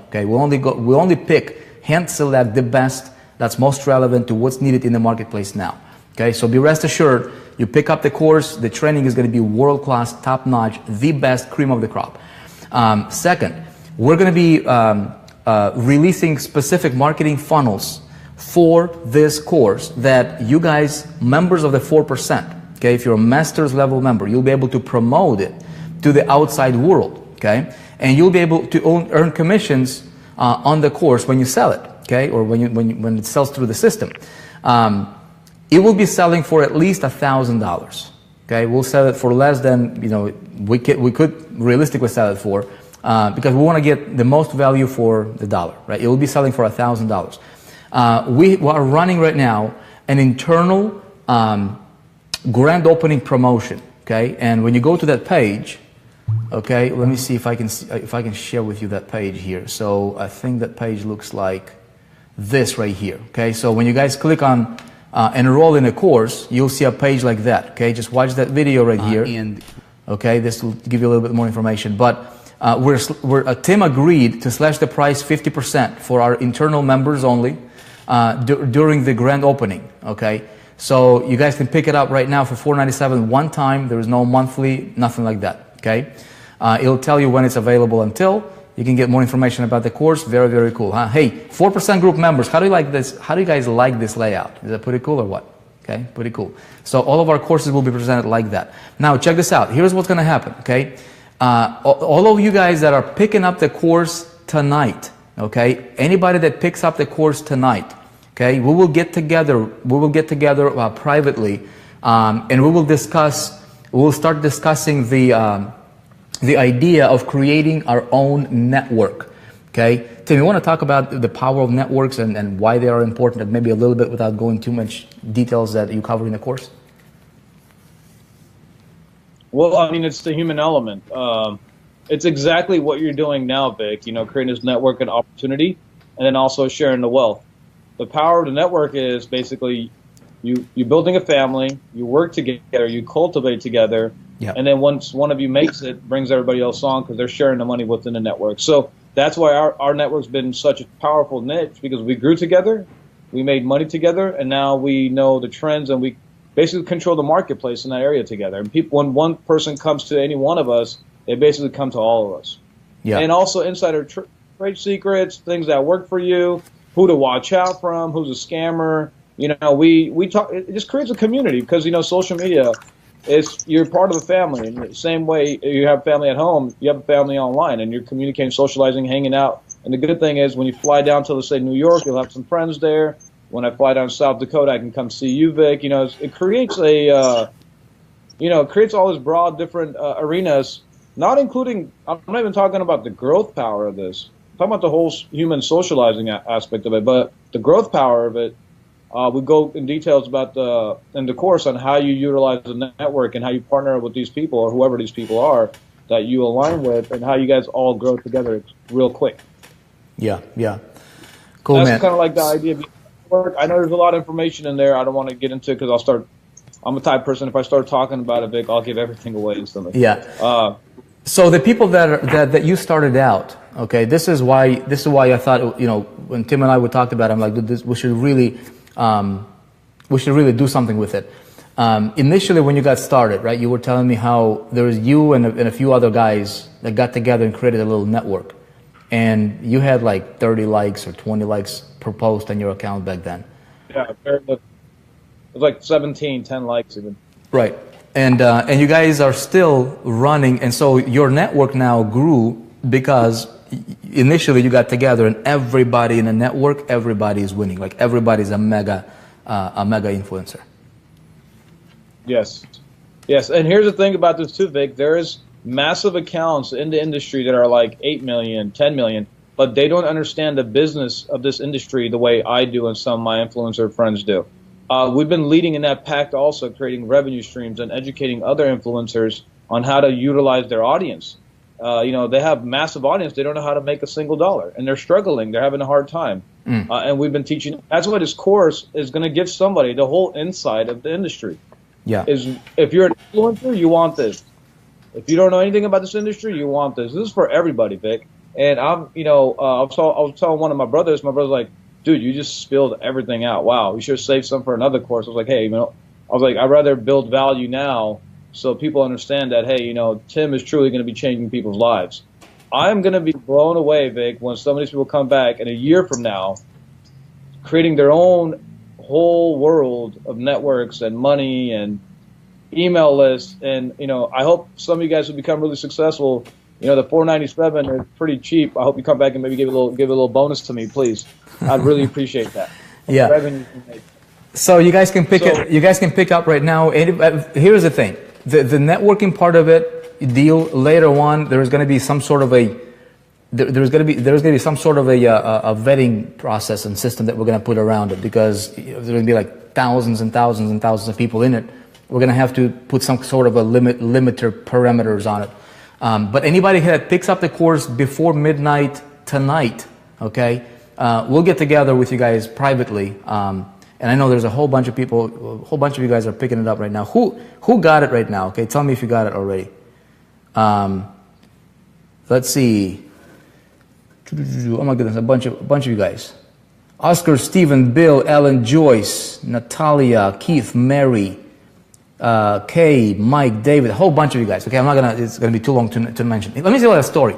Okay, we only pick, hand select the best that's most relevant to what's needed in the marketplace now. Okay, so be rest assured, you pick up the course, the training is going to be world-class, top-notch, the best, cream of the crop. Second, we're going to be releasing specific marketing funnels for this course that you guys, members of the 4%, okay, if you're a master's level member, you'll be able to promote it to the outside world, okay, and you'll be able to earn commissions on the course when you sell it, okay, or when it sells through the system. It will be selling for at least $1,000. Okay, we'll sell it for less than we could realistically sell it for, because we want to get the most value for the dollar. Right? It will be selling for $1,000. We are running right now an internal grand opening promotion. Okay, and when you go to that page, okay, let me see if I can share with you that page here. So I think that page looks like this right here. Okay, so when you guys click on enroll in a course, you'll see a page like that. Okay, just watch that video right here. And okay, this will give you a little bit more information. But Tim agreed to slash the price 50% for our internal members only during the grand opening. Okay, so you guys can pick it up right now for $497 one time. There is no monthly, nothing like that. Okay, it'll tell you when it's available until. You can get more information about the course. Very, very cool, huh? Hey, 4% group members. How do you like this? How do you guys like this layout? Is that pretty cool or what? Okay, pretty cool. So all of our courses will be presented like that. Now check this out. Here's what's going to happen. Okay, all of you guys that are picking up the course tonight. Okay, anybody that picks up the course tonight. Okay, we will get together. We will get together privately, and we will discuss. We will start discussing the idea of creating our own network. Okay, Tim, you want to talk about the power of networks and why they are important, and maybe a little bit without going too much details that you cover in the course? Well, I mean, it's the human element. It's exactly what you're doing now, Vic. You know, creating this network and opportunity, and then also sharing the wealth. The power of the network is basically you're building a family, you work together, you cultivate together, and then once one of you makes it, brings everybody else on because they're sharing the money within the network. So that's why our network's been such a powerful niche, because we grew together, we made money together, and now we know the trends and we basically control the marketplace in that area together. And people, when one person comes to any one of us, they basically come to all of us. Yeah. And also insider trade secrets, things that work for you, who to watch out from, who's a scammer. You know, we talk. It just creates a community because, you know, social media is, you're part of the family. In the same way you have family at home, you have a family online, and you're communicating, socializing, hanging out. And the good thing is, when you fly down to, let's say, New York, you'll have some friends there. When I fly down to South Dakota, I can come see you, Vic. You know, it creates a, it creates all these broad different arenas. Not including, I'm not even talking about the growth power of this. I'm talking about the whole human socializing aspect of it, but the growth power of it. We go in details about in the course on how you utilize the network and how you partner with these people or whoever these people are that you align with, and how you guys all grow together real quick. Yeah, yeah. Cool, That's man. kind of like the idea of network. I know there's a lot of information in there. I don't want to get into it because I'm a type of person, if I start talking about it, Vic, I'll give everything away instantly. Yeah. So the people that you started out, okay, this is why I thought, you know, when Tim and I would talk about it, I'm like, we should really do something with it. Initially, when you got started, right, you were telling me how there was you and a few other guys that got together and created a little network. And you had like 30 likes or 20 likes per post on your account back then. Yeah, it was like 10 likes even. Right. And you guys are still running. And so your network now grew because initially you got together and everybody in the network, everybody is winning. Like everybody's a mega influencer. Yes. Yes. And here's the thing about this too, Vic. There is massive accounts in the industry that are like 8 million, 10 million, but they don't understand the business of this industry the way I do and some of my influencer friends do. We've been leading in that pact also, creating revenue streams and educating other influencers on how to utilize their audience. They have massive audience. They don't know how to make a single dollar, and they're struggling. They're having a hard time. And we've been teaching. That's why this course is going to give somebody the whole insight of the industry. Yeah. Is if you're an influencer, you want this. If you don't know anything about this industry, you want this. This is for everybody, Vic. And I was telling one of my brothers. My brother's like, dude, you just spilled everything out. Wow, we should have saved some for another course. I was like, hey, I'd rather build value now so people understand that, hey, Tim is truly going to be changing people's lives. I'm going to be blown away, Vic, when some of these people come back in a year from now, creating their own whole world of networks and money and email lists. And, I hope some of you guys will become really successful. The $497 is pretty cheap. I hope you come back and maybe give a little bonus to me, please. I'd really appreciate that. Yeah. So you guys can pick up right now. Here's the thing: the networking part of it, deal later on. There's going to be some sort of a vetting process and system that we're going to put around it, because there's going to be like thousands and thousands and thousands of people in it, we're going to have to put some sort of a limiter parameters on it. But anybody that picks up the course before midnight tonight, okay, we'll get together with you guys privately. And I know there's a whole bunch of people, a whole bunch of you guys are picking it up right now. Who got it right now? Okay, tell me if you got it already. Let's see. Oh my goodness, a bunch of you guys. Oscar, Stephen, Bill, Ellen, Joyce, Natalia, Keith, Mary, Kay, Mike, David, a whole bunch of you guys. Okay, it's gonna be too long to mention. Let me tell you a story.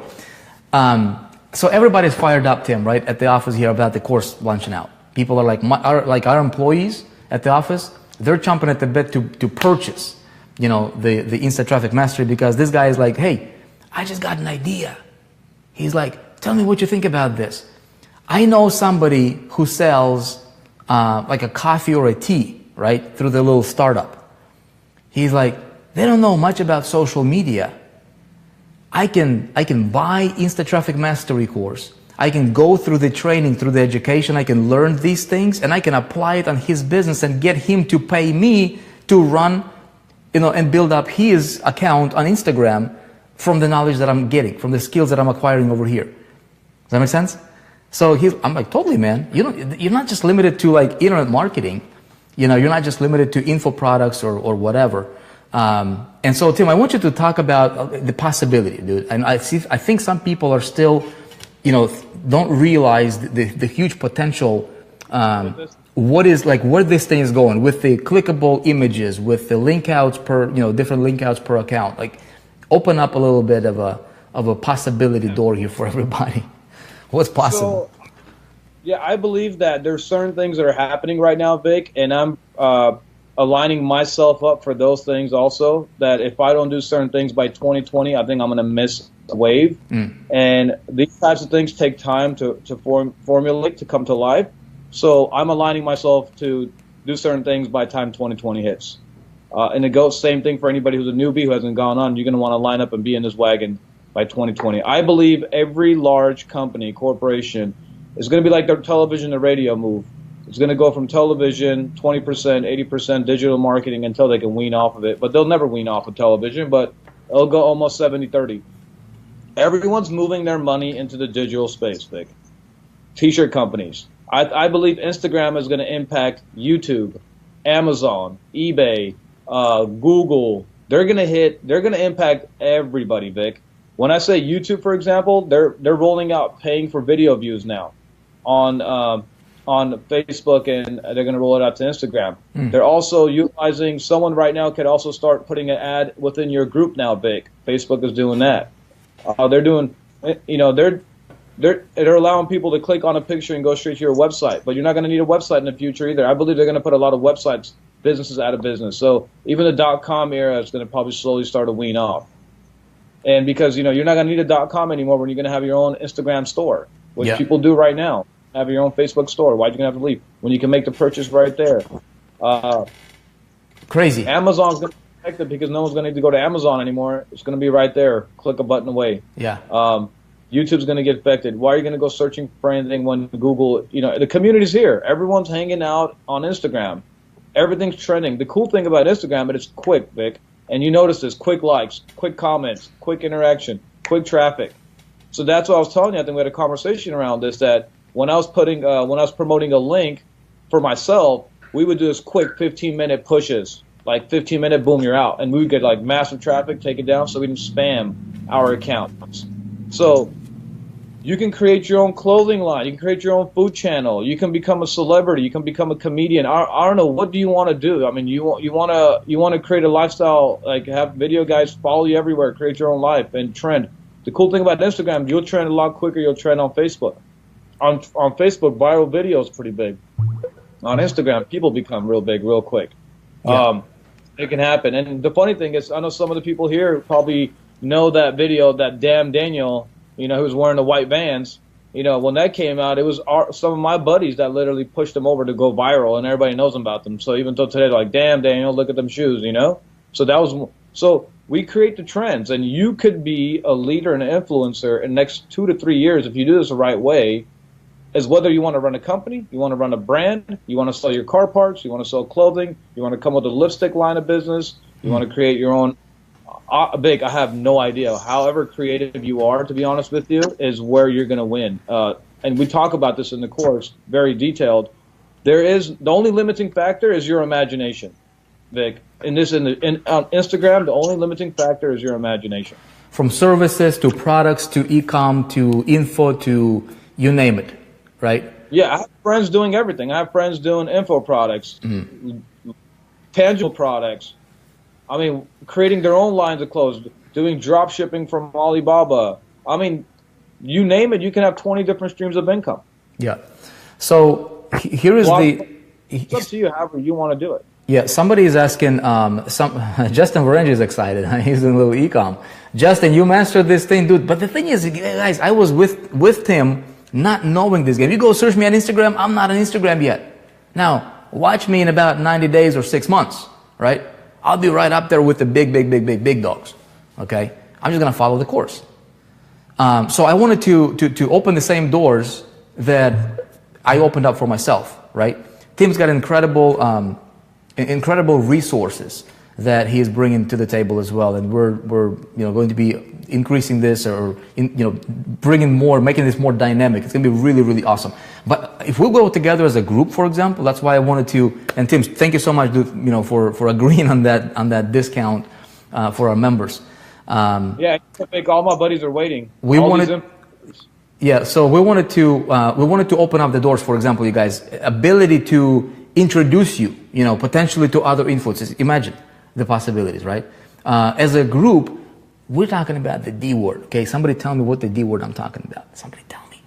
So everybody's fired up, Tim, right, at the office here about the course launching out. People are like our employees at the office, they're chomping at the bit to purchase, you know, the Insta Traffic Mastery, because this guy is like, hey, I just got an idea. He's like, tell me what you think about this. I know somebody who sells like a coffee or a tea, right, through the little startup. He's like, they don't know much about social media. I can buy Insta Traffic Mastery course. I can go through the training, through the education. I can learn these things, and I can apply it on his business and get him to pay me to run, you know, and build up his account on Instagram from the knowledge that I'm getting, from the skills that I'm acquiring over here. Does that make sense? So I'm like, totally, man. You're not just limited to like internet marketing. You know, you're not just limited to info products or whatever. And so, Tim, I want you to talk about the possibility, dude. And I think some people are still, you know, don't realize the huge potential. What where this thing is going with the clickable images, with the link outs per, you know, different link outs per account. Like, open up a little bit of a possibility door here for everybody. What's possible? So, yeah, I believe that there's certain things that are happening right now, Vic, and I'm aligning myself up for those things also, that if I don't do certain things by 2020, I think I'm going to miss a wave. And these types of things take time to formulate, to come to life. So I'm aligning myself to do certain things by time 2020 hits. And it goes same thing for anybody who's a newbie who hasn't gone on. You're going to want to line up and be in this wagon by 2020. I believe every large company, corporation, is going to be like their television to radio move. It's going to go from television, 20%, 80% digital marketing until they can wean off of it. But they'll never wean off of television, but it'll go almost 70-30. Everyone's moving their money into the digital space, Vic. T-shirt companies. I believe Instagram is going to impact YouTube, Amazon, eBay, Google. They're going to impact everybody, Vic. When I say YouTube, for example, they're rolling out paying for video views now on Facebook, and they're going to roll it out to Instagram. They're also utilizing, someone right now could also start putting an ad within your group now, Vic. Facebook is doing that. They're doing, you know, they're allowing people to click on a picture and go straight to your website, but you're not going to need a website in the future either. I believe they're going to put a lot of websites, businesses out of business. So even the .com era is going to probably slowly start to wean off. And because, you know, you're not going to need a .com anymore when you're going to have your own Instagram store, which people do right now. Have your own Facebook store. Why are you going to have to leave when you can make the purchase right there? Crazy. Amazon's going to be affected because no one's going to need to go to Amazon anymore. It's going to be right there. Click a button away. Yeah. YouTube's going to get affected. Why are you going to go searching for anything when Google, you know, the community's here. Everyone's hanging out on Instagram. Everything's trending. The cool thing about Instagram is it's quick, Vic. And you notice this, quick likes, quick comments, quick interaction, quick traffic. So that's what I was telling you. I think we had a conversation around this, that when I was promoting a link for myself, we would do this quick 15-minute pushes, like 15-minute boom, you're out. And we would get like massive traffic, take it down so we didn't spam our accounts. So you can create your own clothing line. You can create your own food channel. You can become a celebrity. You can become a comedian. I don't know. What do you want to do? I mean, you want to create a lifestyle, like have video guys follow you everywhere, create your own life and trend. The cool thing about Instagram, you'll trend a lot quicker. You'll trend on Facebook. On Facebook, viral video is pretty big. On Instagram, people become real big real quick. Yeah. It can happen. And the funny thing is, I know some of the people here probably know that video, that damn Daniel, you know, who was wearing the white Vans. You know, when that came out, it was some of my buddies that literally pushed them over to go viral, and everybody knows about them. So even though today they're like, damn, Daniel, look at them shoes, you know? So we create the trends, and you could be a leader and an influencer in the next 2 to 3 years if you do this the right way. is whether you want to run a company, you want to run a brand, you want to sell your car parts, you want to sell clothing, you want to come with a lipstick line of business, you want to create your own. Big, I have no idea. However creative you are, to be honest with you, is where you're going to win. And we talk about this in the course, very detailed. The only limiting factor is your imagination, Vic. On Instagram, the only limiting factor is your imagination. From services to products to e-com to info to you name it, right? Yeah, I have friends doing everything. I have friends doing info products, tangible products. I mean, creating their own lines of clothes, doing drop shipping from Alibaba. I mean, you name it, you can have 20 different streams of income. Yeah. So here is it's up to you however you want to do it. Yeah, somebody is asking, Justin Varengi is excited. He's in a little e-com. Justin, you mastered this thing, dude. But the thing is, guys, I was with Tim not knowing this game. You go search me on Instagram, I'm not on Instagram yet. Now, watch me in about 90 days or 6 months, right? I'll be right up there with the big dogs, okay? I'm just going to follow the course. So I wanted to open the same doors that I opened up for myself, right? Tim's got incredible resources that he is bringing to the table as well, and we're going to be increasing this or bringing more, making this more dynamic. It's going to be really awesome. But if we'll go together as a group, for example, that's why I wanted to. And Tim, thank you so much, dude, for agreeing on that discount for our members. Yeah, Vic, all my buddies are waiting. Yeah, so we wanted to open up the doors. For example, you guys, ability to introduce you, potentially to other influencers. Imagine the possibilities, right? As a group, we're talking about the D word. Okay, somebody tell me what the D word I'm talking about. Somebody tell me.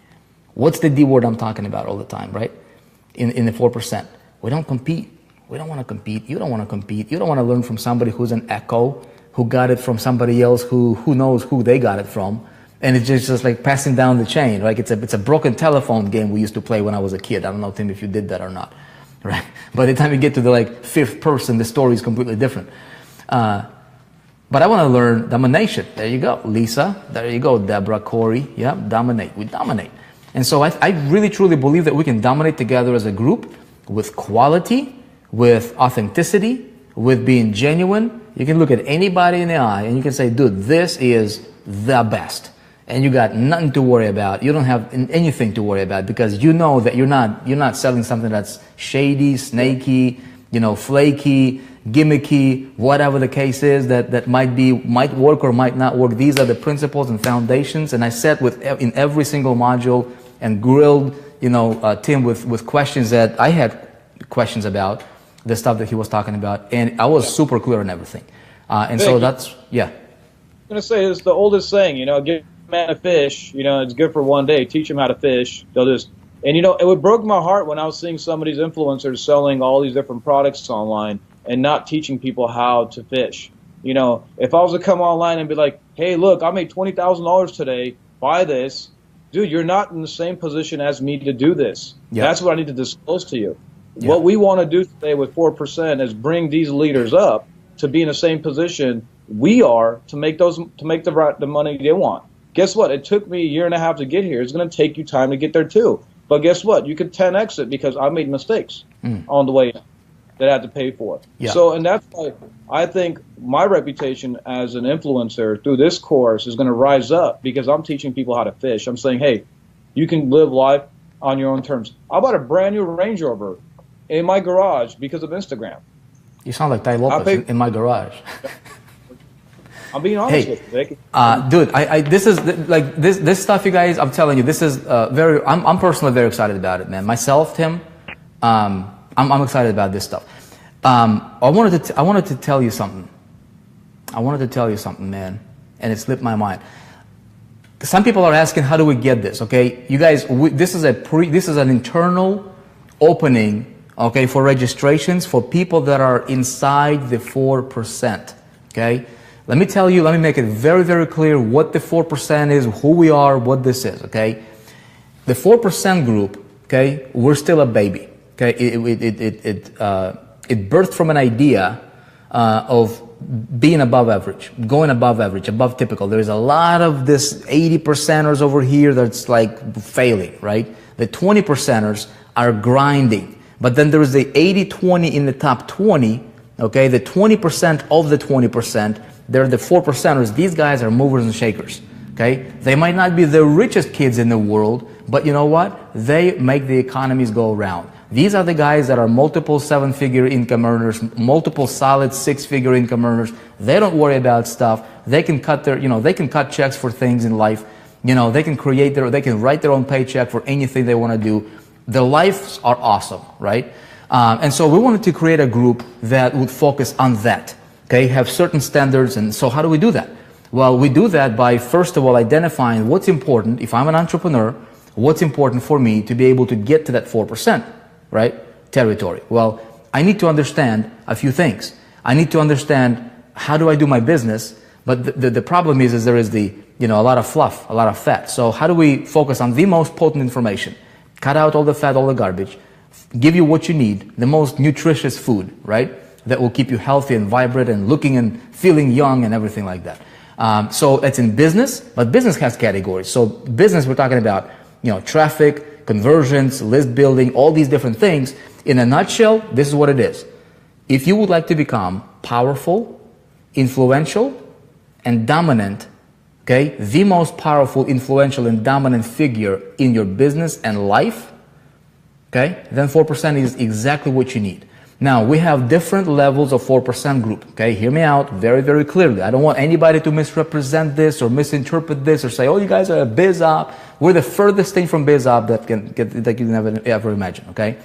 What's the D word I'm talking about all the time, right? In the 4%. We don't compete. We don't want to compete. You don't want to compete. You don't want to learn from somebody who's an echo, who got it from somebody else who knows who they got it from. And it's just like passing down the chain. Like it's a broken telephone game we used to play when I was a kid. I don't know, Tim, if you did that or not. Right? By the time you get to the fifth person, the story is completely different. But I want to learn domination. There you go. Lisa, there you go. Deborah, Corey. Yeah, dominate. We dominate. And so I really truly believe that we can dominate together as a group with quality, with authenticity, with being genuine. You can look at anybody in the eye and you can say, dude, this is the best. And you got nothing to worry about. You don't have anything to worry about because you know that you're not selling something that's shady, snaky, flaky, gimmicky, whatever the case is that might work or might not work. These are the principles and foundations. And I sat in every single module and grilled, Tim with questions that I had questions about, the stuff that he was talking about, and I was super clear on everything. And so that's, yeah. I'm gonna say it's the oldest saying, give a man a fish, it's good for one day. Teach him how to fish. They'll just, and it broke my heart when I was seeing some of these influencers selling all these different products online and not teaching people how to fish. If I was to come online and be like, hey, look, I made $20,000 today, buy this. Dude, you're not in the same position as me to do this. Yeah. That's what I need to disclose to you. Yeah. What we want to do today with 4% is bring these leaders up to be in the same position we are to make the money they want. Guess what? It took me a year and a half to get here. It's going to take you time to get there too. But guess what? You could 10x it because I made mistakes on the way that I had to pay for. Yeah. So, and that's why I think my reputation as an influencer through this course is going to rise up because I'm teaching people how to fish. I'm saying, hey, you can live life on your own terms. I bought a brand new Range Rover in my garage because of Instagram. You sound like Ty Lopez in my garage. I'm being honest with you, Vic. Dude, this is this stuff, you guys. I'm telling you, this is I'm personally very excited about it, man. Myself, Tim, I'm excited about this stuff. I wanted to tell you something. I wanted to tell you something, man, and it slipped my mind. Some people are asking, how do we get this? Okay, you guys, this is an internal opening. Okay, for registrations for people that are inside the 4%. Okay, let me make it very, very clear what the 4% is, who we are, what this is. Okay, the 4% group. Okay, we're still a baby. Okay, it birthed from an idea of being above average, going above average, above typical. There is a lot of this 80%ers over here that's like failing, right? The 20 percenters are grinding. But then there is the 80-20 in the top 20, okay? The 20% of the 20%, they're the 4 percenters. These guys are movers and shakers, okay? They might not be the richest kids in the world, but you know what? They make the economies go around. These are the guys that are multiple 7-figure income earners, multiple solid 6-figure income earners. They don't worry about stuff. They can cut their, they can cut checks for things in life. They can they can write their own paycheck for anything they want to do. Their lives are awesome, right? And so we wanted to create a group that would focus on that, okay? Have certain standards. And so how do we do that? Well, we do that by, first of all, identifying what's important. If I'm an entrepreneur, what's important for me to be able to get to that 4%, right? Territory. Well, I need to understand a few things. I need to understand how do I do my business, but the problem is there is a lot of fluff, a lot of fat. So how do we focus on the most potent information? Cut out all the fat, all the garbage, give you what you need, the most nutritious food, right? That will keep you healthy and vibrant and looking and feeling young and everything like that. So it's in business, but business has categories. So business, we're talking about, traffic, conversions, list building, all these different things. In a nutshell, this is what it is. If you would like to become powerful, influential, and dominant, okay, the most powerful, influential, and dominant figure in your business and life, okay, then 4% is exactly what you need. Now, we have different levels of 4% group, okay? Hear me out very, very clearly. I don't want anybody to misrepresent this or misinterpret this or say, oh, you guys are a biz op. We're the furthest thing from biz op that you can ever imagine, okay?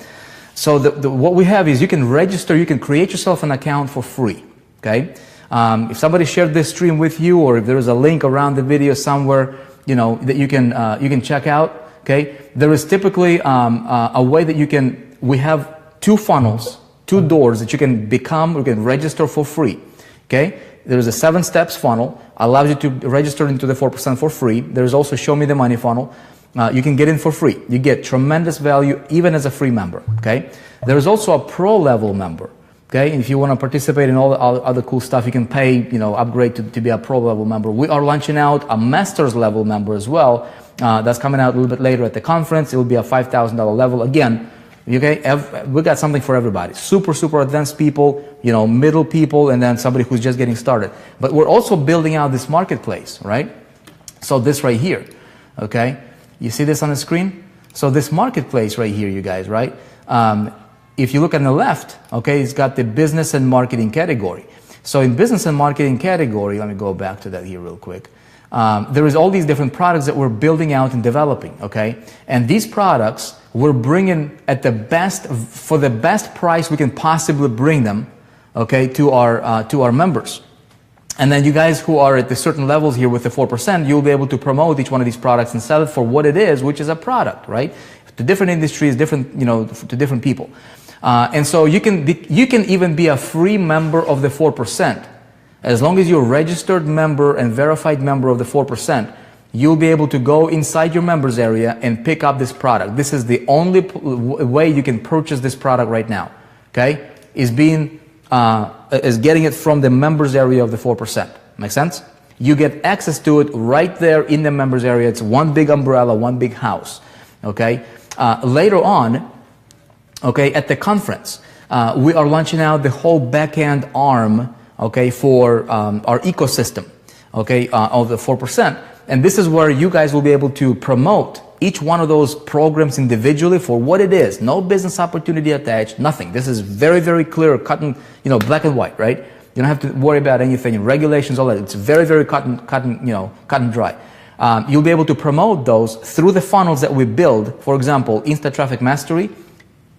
So what we have is you can register, you can create yourself an account for free, okay? If somebody shared this stream with you, or if there is a link around the video somewhere, that you can check out, okay? There is typically a way that we have 2 funnels, 2 doors that you can register for free, okay? There is a 7 steps funnel, allows you to register into the 4% for free. There is also Show Me the Money funnel. You can get in for free. You get tremendous value even as a free member, okay? There is also a pro level member, okay? If you want to participate in all the other cool stuff, you can pay, upgrade to be a pro level member. We are launching out a master's level member as well. That's coming out a little bit later at the conference. It will be a $5,000 level. Again, okay, we got something for everybody. Super, super advanced people, middle people, and then somebody who's just getting started. But we're also building out this marketplace, right? So this right here, okay? You see this on the screen? So this marketplace right here, you guys, right? If you look on the left, okay, it's got the business and marketing category. So in business and marketing category, let me go back to that here real quick. There is all these different products that we're building out and developing, okay? And these products, we're bringing at for the best price we can possibly bring them, okay, to our members. And then you guys who are at the certain levels here with the 4%, you'll be able to promote each one of these products and sell it for what it is, which is a product, right? To different industries, to different people. And so you can even be a free member of the 4%. As long as you're a registered member and verified member of the 4%, you'll be able to go inside your members area and pick up this product. This is the only way you can purchase this product right now, okay? Is getting it from the members area of the 4%. Make sense? You get access to it right there in the members area. It's one big umbrella, one big house, okay? Later on, okay, at the conference, we are launching out the whole back-end arm, okay, for our ecosystem, okay, of the 4%. And this is where you guys will be able to promote each one of those programs individually for what it is. No business opportunity attached, nothing. This is very, very clear, cut and, black and white, right? You don't have to worry about anything, regulations, all that. It's very, very cut and dry. You'll be able to promote those through the funnels that we build. For example, Insta Traffic Mastery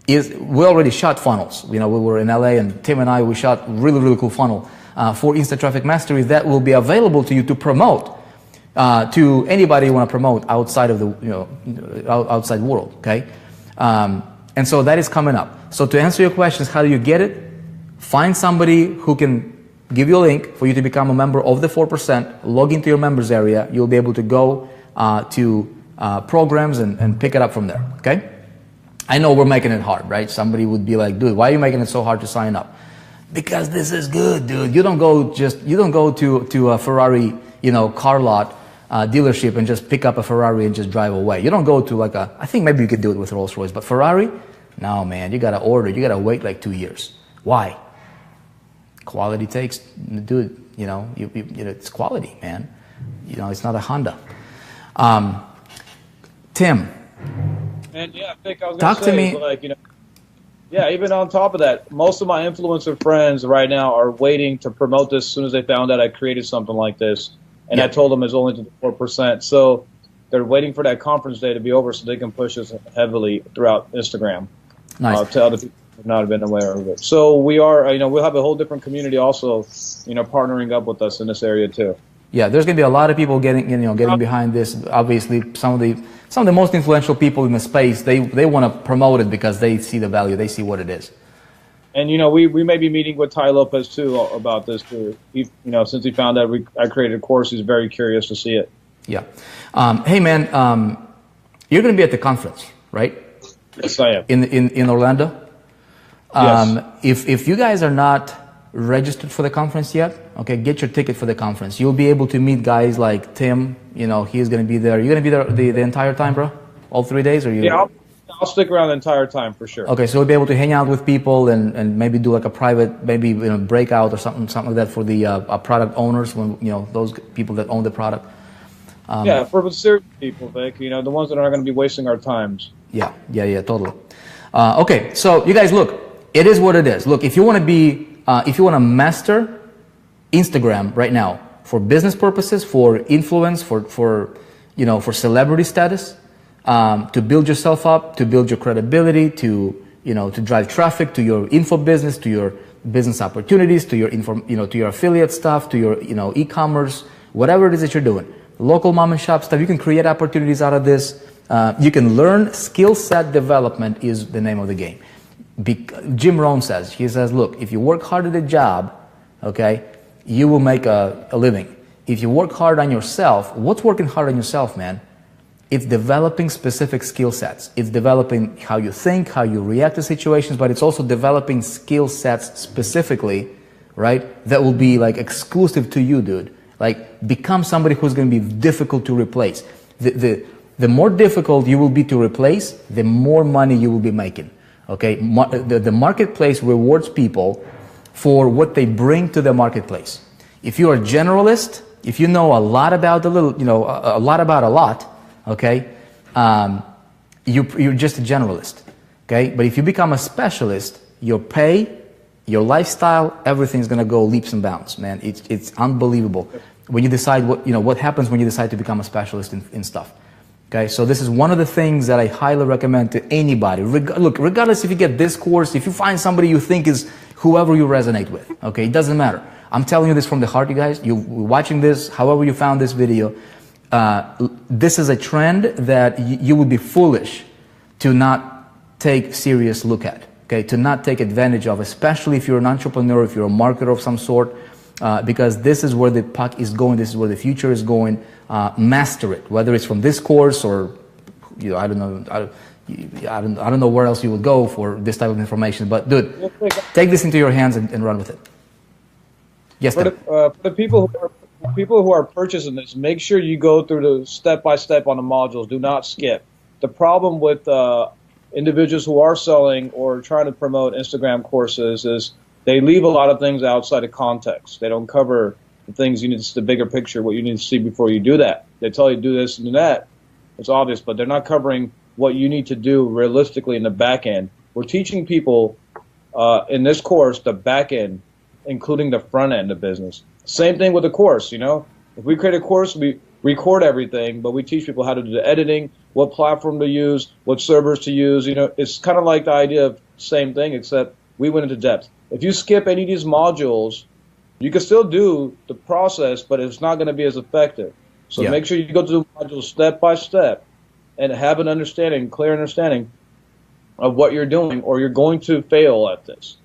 we already shot funnels. We were in LA and Tim and we shot really, really cool funnel for Insta Traffic Mastery that will be available to you to promote to anybody you want to promote outside of the outside world. Okay, and so that is coming up. So to answer your questions, how do you get it? Find somebody who can give you a link for you to become a member of the 4%. Log into your members area. You'll be able to go to programs and pick it up from there. Okay. I know we're making it hard, right? Somebody would be like, dude, why are you making it so hard to sign up? Because this is good, dude. You don't go to a Ferrari, car lot dealership and just pick up a Ferrari and just drive away. You don't go to like I think maybe you could do it with Rolls Royce, but Ferrari, no man, you gotta order, you gotta wait like 2 years. Why? Quality takes, dude, you know, it's quality, man. You know, it's not a Honda. Tim. And yeah, I think I was Talk to me. Like, you know, yeah, even on top of that, most of my influencer friends right now are waiting to promote this as soon as they found out I created something like this. And I told them it's only to the 4%. So they're waiting for that conference day to be over so they can push us heavily throughout Instagram. Nice. To other people who have not been aware of it. So we are, you know, we'll have a whole different community also, you know, partnering up with us in this area too. Yeah, there's going to be a lot of people getting behind this. Obviously, some of the most influential people in the space, they want to promote it because they see the value, they see what it is. And you know, we may be meeting with Ty Lopez too about this too. He, you know, since he found out I created a course, he's very curious to see it. Yeah. Hey man, you're going to be at the conference, right? Yes, I am. In Orlando. Yes. If you guys are not registered for the conference yet, okay, get your ticket for the conference. You'll be able to meet guys like Tim. You know, he's going to be there. You're going to be there the entire time, bro? All 3 days? Or you? Yeah, I'll stick around the entire time for sure. Okay, so we'll be able to hang out with people and maybe do like a private, maybe, you know, breakout or something like that for the product owners, when, you know, those people that own the product. Yeah, for the serious people, Vic, you know, the ones that aren't going to be wasting our times. Yeah, totally. Okay, so you guys, look, it is what it is. Look, if you want to be, if you want to master Instagram right now for business purposes, for influence, for you know, for celebrity status, to build yourself up, to build your credibility, to, you know, to drive traffic to your info business, to your business opportunities, to your to your affiliate stuff, to your, you know, e-commerce, whatever it is that you're doing, local mom and shop stuff. You can create opportunities out of this. You can learn. Skill set development is the name of the game. Jim Rohn says, he says, look, if you work hard at a job, okay, you will make a living. If you work hard on yourself, what's working hard on yourself, man? It's developing specific skill sets. It's developing how you think, how you react to situations, but it's also developing skill sets specifically, right, that will be like exclusive to you, dude. Like, become somebody who's going to be difficult to replace. The more difficult you will be to replace, the more money you will be making. Okay, the marketplace rewards people for what they bring to the marketplace. If you're a generalist, if you know a lot about a little, you know, a lot about a lot, okay, you're just a generalist. Okay, but if you become a specialist, your pay, your lifestyle, everything's gonna go leaps and bounds, man. It's unbelievable when you decide what happens when you decide to become a specialist in stuff. Okay, so this is one of the things that I highly recommend to anybody. Look, regardless if you get this course, if you find somebody you think is whoever you resonate with, okay, it doesn't matter. I'm telling you this from the heart, you guys. You're watching this, however you found this video. This is a trend that you would be foolish to not take serious look at, okay, to not take advantage of, especially if you're an entrepreneur, if you're a marketer of some sort, because this is where the puck is going, this is where the future is going. Master it, whether it's from this course or, you know, I don't know where else you would go for this type of information. But dude, take this into your hands and run with it. Yes, for the people who are purchasing this, make sure you go through the step by step on the modules. Do not skip. The problem with individuals who are selling or trying to promote Instagram courses is they leave a lot of things outside of context. They don't cover the things you need, the bigger picture, what you need to see before you do that. They tell you do this and do that. It's obvious, but they're not covering what you need to do realistically in the back end. We're teaching people in this course the back end, including the front end of business. Same thing with the course, you know. If we create a course, we record everything, but we teach people how to do the editing, what platform to use, what servers to use. You know, it's kind of like the idea of same thing, except we went into depth. If you skip any of these modules, you can still do the process, but it's not going to be as effective. So make sure you go through the modules step by step and have an understanding, clear understanding of what you're doing, or you're going to fail at this.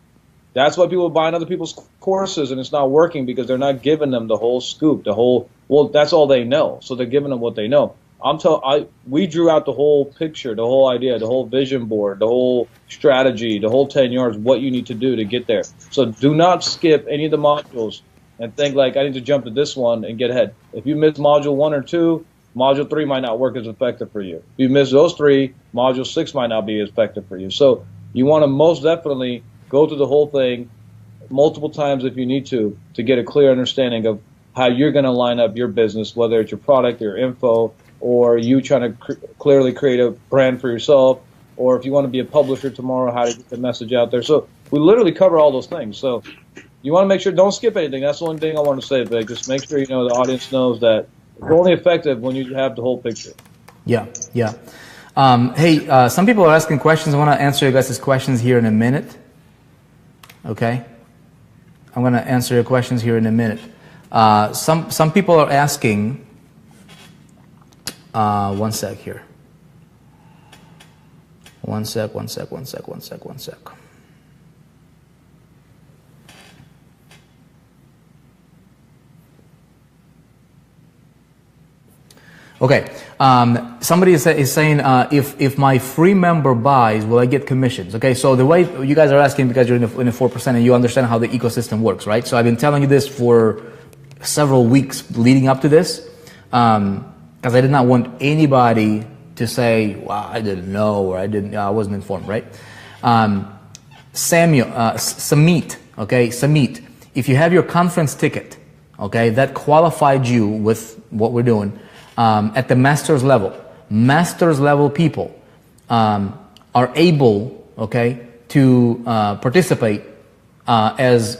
That's why people buy other people's courses and it's not working, because they're not giving them the whole scoop, well, that's all they know. So they're giving them what they know. We drew out the whole picture, the whole idea, the whole vision board, the whole strategy, the whole 10 yards, what you need to do to get there. So do not skip any of the modules. and think like, I need to jump to this one and get ahead. If you miss module 1 or 2, module 3 might not work as effective for you. If you miss those 3, module 6 might not be as effective for you. So you want to most definitely go through the whole thing multiple times if you need to get a clear understanding of how you're going to line up your business, whether it's your product, your info, or you trying to clearly create a brand for yourself, or if you want to be a publisher tomorrow, how to get the message out there. So we literally cover all those things. So you want to make sure, don't skip anything. That's the one thing I want to say, Vic. Just make sure the audience knows that it's only effective when you have the whole picture. Yeah, yeah. Hey, some people are asking questions. I want to answer you guys' questions here in a minute. Okay? I'm going to answer your questions here in a minute. Some people are asking, one sec here. One sec. Okay, somebody is saying, if my free member buys, will I get commissions? Okay, so the way you guys are asking, because you're in the 4% and you understand how the ecosystem works, right? So I've been telling you this for several weeks leading up to this, because I did not want anybody to say, well, I didn't know, or I wasn't informed, right? Samit, okay, Samit, if you have your conference ticket, okay, that qualified you with what we're doing, at the master's level people are able, okay, to participate as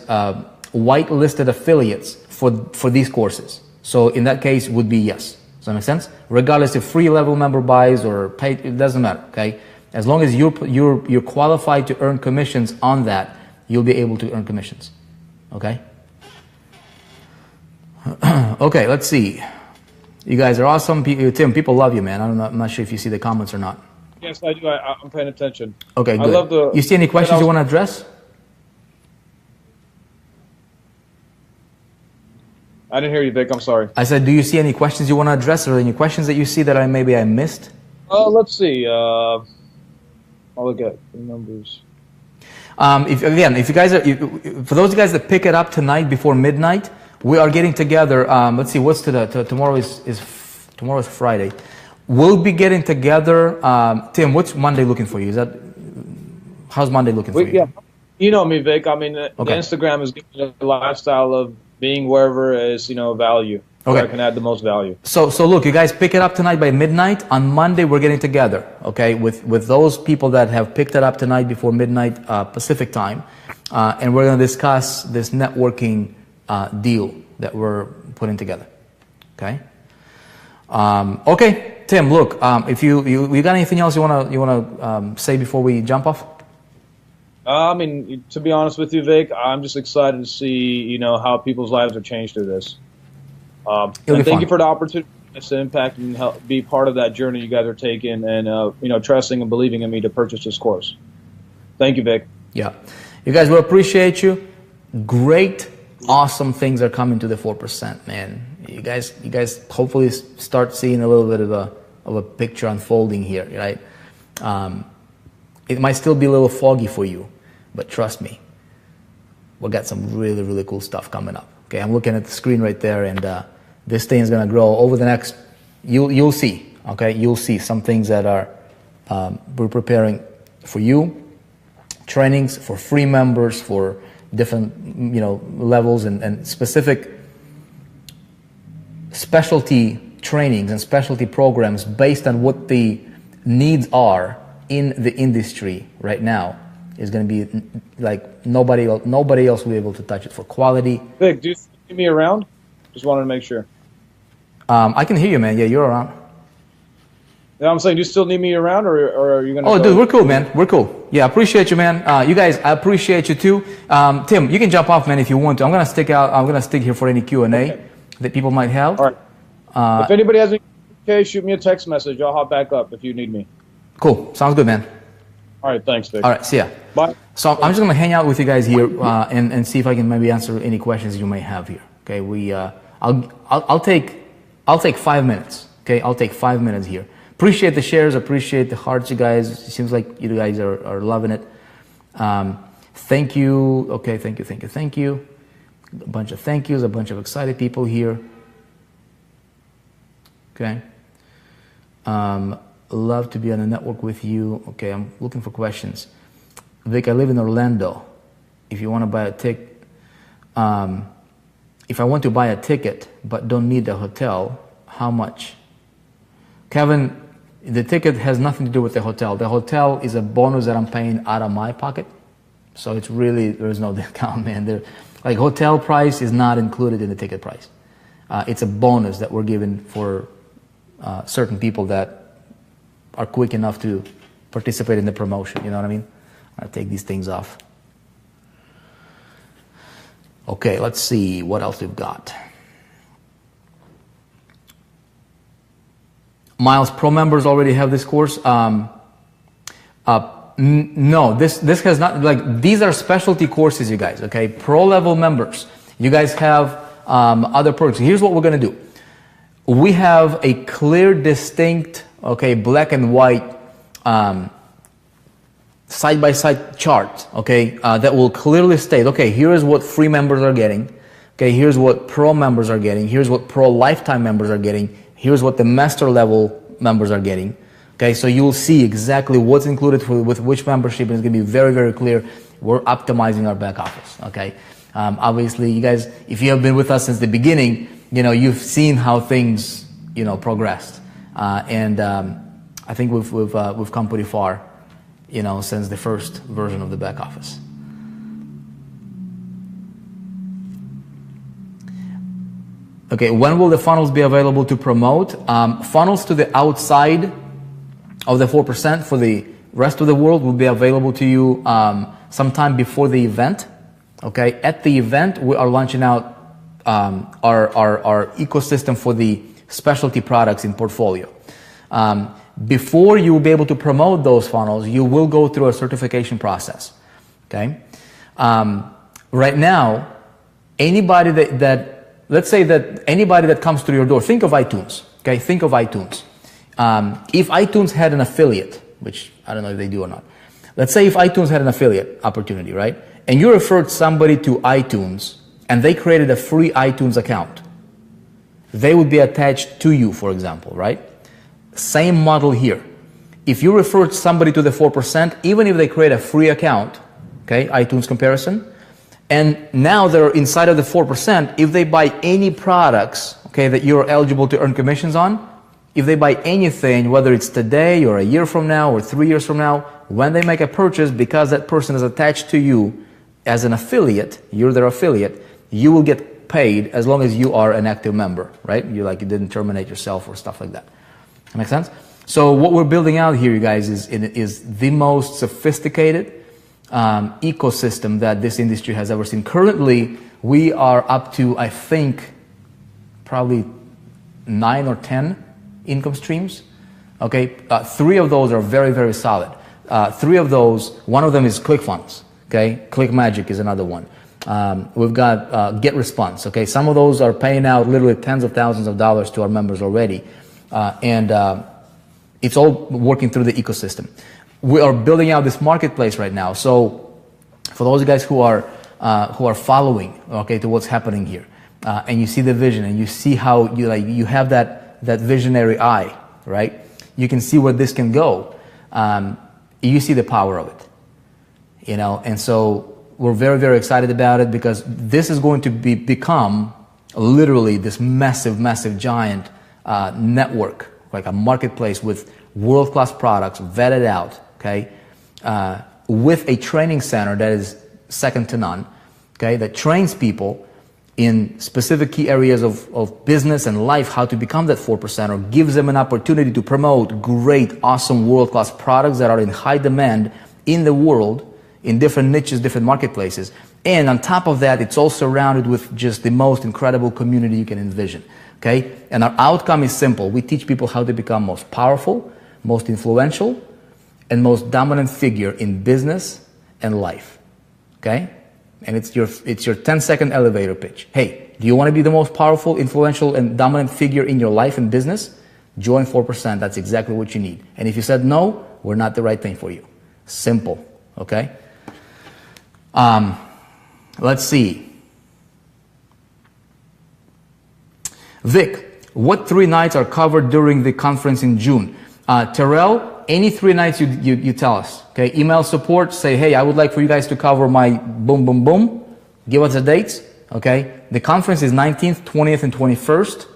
whitelisted affiliates for these courses. So in that case, would be yes. Does that make sense? Regardless if free level member buys or paid, it doesn't matter. Okay, as long as you're qualified to earn commissions on that, you'll be able to earn commissions. Okay. Okay, let's see. You guys are awesome. Tim, people love you, man. I'm not sure if you see the comments or not. Yes, I do. I'm paying attention. Okay, good. I love you see any questions you want to address? I didn't hear you, Vic. I'm sorry. I said, do you see any questions you want to address, or any questions that you see that maybe I missed? Let's see. I'll look at the numbers. If you guys are, for those of you guys that pick it up tonight before midnight, we are getting together. Let's see, what's tomorrow is Friday. We'll be getting together. Tim, what's Monday looking for you? How's Monday looking for you? Yeah, you know me, Vic. I mean, the Instagram is giving a lifestyle of being wherever is value. Okay. Where I can add the most value. So look, you guys pick it up tonight by midnight. On Monday, we're getting together. Okay, with those people that have picked it up tonight before midnight Pacific time, and we're going to discuss this networking deal that we're putting together. Okay. Okay, Tim. Look, if you got anything else you wanna say before we jump off? I mean, to be honest with you, Vic, I'm just excited to see how people's lives are changed through this. And thank you for the opportunity to impact and help be part of that journey you guys are taking, and trusting and believing in me to purchase this course. Thank you, Vic. Yeah, you guys will appreciate you. Great. Awesome things are coming to the 4%, man. You guys hopefully start seeing a little bit of a picture unfolding here, right? It might still be a little foggy for you, but trust me, we got some really, really cool stuff coming up. Okay, I'm looking at the screen right there, and this thing is going to grow over the next. You'll see. Okay, you'll see some things that are we're preparing for you. Trainings for free members, for different levels, and specific specialty trainings and specialty programs based on what the needs are in the industry right now is going to be like nobody else will be able to touch it for quality. Vic, do you see me around? Just wanted to make sure. I can hear you, man. Yeah, you're around. Yeah, I'm saying, do you still need me around, or are you going to Oh, dude, we're cool, man. We're cool. Yeah, I appreciate you, man. You guys, I appreciate you too. Tim, you can jump off, man, if you want to. I'm going to stick here for any Q&A that people might have. All right. If anybody has any questions, shoot me a text message. I'll hop back up if you need me. Cool. Sounds good, man. All right. Thanks, Vic. All right. See ya. Bye. So I'm just going to hang out with you guys here and see if I can maybe answer any questions you may have here. Okay. I'll take 5 minutes. Okay. I'll take 5 minutes here. Appreciate the shares. Appreciate the hearts, you guys. It seems like you guys are loving it. Thank you. Okay. Thank you. A bunch of thank yous, a bunch of excited people here. Okay. Love to be on a network with you. Okay, I'm looking for questions. Vic, I live in Orlando. If you want to buy a ticket, if I want to buy a ticket but don't need a hotel, how much? Kevin, the ticket has nothing to do with the hotel. The hotel is a bonus that I'm paying out of my pocket. So it's really, there's no discount, man. Like hotel price is not included in the ticket price. It's a bonus that we're giving for certain people that are quick enough to participate in the promotion. You know what I mean? I'll take these things off. Okay, let's see what else we've got. Miles, pro members already have this course. No, this has not, like, these are specialty courses, you guys, okay? Pro level members, you guys have other perks. Here's what we're going to do. We have a clear, distinct, okay, black and white side-by-side chart, okay, that will clearly state, okay, here is what free members are getting, okay, here's what pro members are getting, here's what pro lifetime members are getting, here's what the master level members are getting, okay, so you'll see exactly what's included with which membership, and it's going to be very, very clear. We're optimizing our back office, okay. Obviously, you guys, if you have been with us since the beginning, you know, you've seen how things, you know, progressed, and I think we've come pretty far, you know, since the first version of the back office. Okay, when will the funnels be available to promote? Funnels to the outside of the 4% for the rest of the world will be available to you sometime before the event. Okay, at the event, we are launching out our ecosystem for the specialty products in portfolio. Before you will be able to promote those funnels, you will go through a certification process. Okay, right now, anybody let's say that anybody that comes through your door, think of iTunes. Okay, think of iTunes. If iTunes had an affiliate, which I don't know if they do or not. Let's say if iTunes had an affiliate opportunity, right? And you referred somebody to iTunes and they created a free iTunes account. They would be attached to you, for example, right? Same model here. If you referred somebody to the 4%, even if they create a free account, okay, iTunes comparison, and now they're inside of the 4%, if they buy any products, okay, that you're eligible to earn commissions on, if they buy anything, whether it's today or a year from now or 3 years from now, when they make a purchase, because that person is attached to you as an affiliate, you're their affiliate, you will get paid as long as you are an active member, right? You didn't terminate yourself or stuff like that. That make sense? So what we're building out here, you guys, is the most sophisticated ecosystem that this industry has ever seen. Currently, we are up to, I think, probably 9 or 10 income streams. Okay, 3 of those are very, very solid. 3 of those, one of them is ClickFunnels. Okay, ClickMagic is another one. We've got GetResponse. Okay, some of those are paying out literally tens of thousands of dollars to our members already, and it's all working through the ecosystem. We are building out this marketplace right now. So, for those guys who are following, okay, to what's happening here, and you see the vision, and you see how you have that visionary eye, right? You can see where this can go. You see the power of it, you know, and so we're very, very excited about it because this is going to become literally this massive, massive giant network, like a marketplace with world-class products vetted out, okay, with a training center that is second to none, okay, that trains people in specific key areas of business and life, how to become that 4%, or gives them an opportunity to promote great, awesome, world-class products that are in high demand in the world, in different niches, different marketplaces. And on top of that, it's all surrounded with just the most incredible community you can envision, okay? And our outcome is simple. We teach people how to become most powerful, most influential, and most dominant figure in business and life, okay? And it's your 10-second elevator pitch. Hey, do you want to be the most powerful, influential, and dominant figure in your life and business? Join 4%. That's exactly what you need. And if you said no, we're not the right thing for you. Simple, okay? Let's see. Vic, what 3 nights are covered during the conference in June? Terrell, any 3 nights you tell us. Okay, email support, say, hey, I would like for you guys to cover my boom, boom, boom. Give us the dates. Okay, the conference is 19th, 20th, and 21st.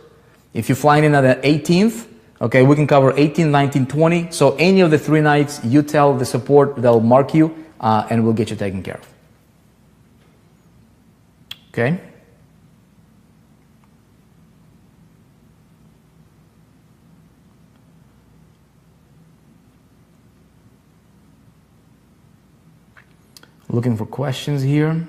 If you're flying in at the 18th, okay, we can cover 18, 19, 20. So any of the 3 nights, you tell the support, they'll mark you, and we'll get you taken care of. Okay. Looking for questions here.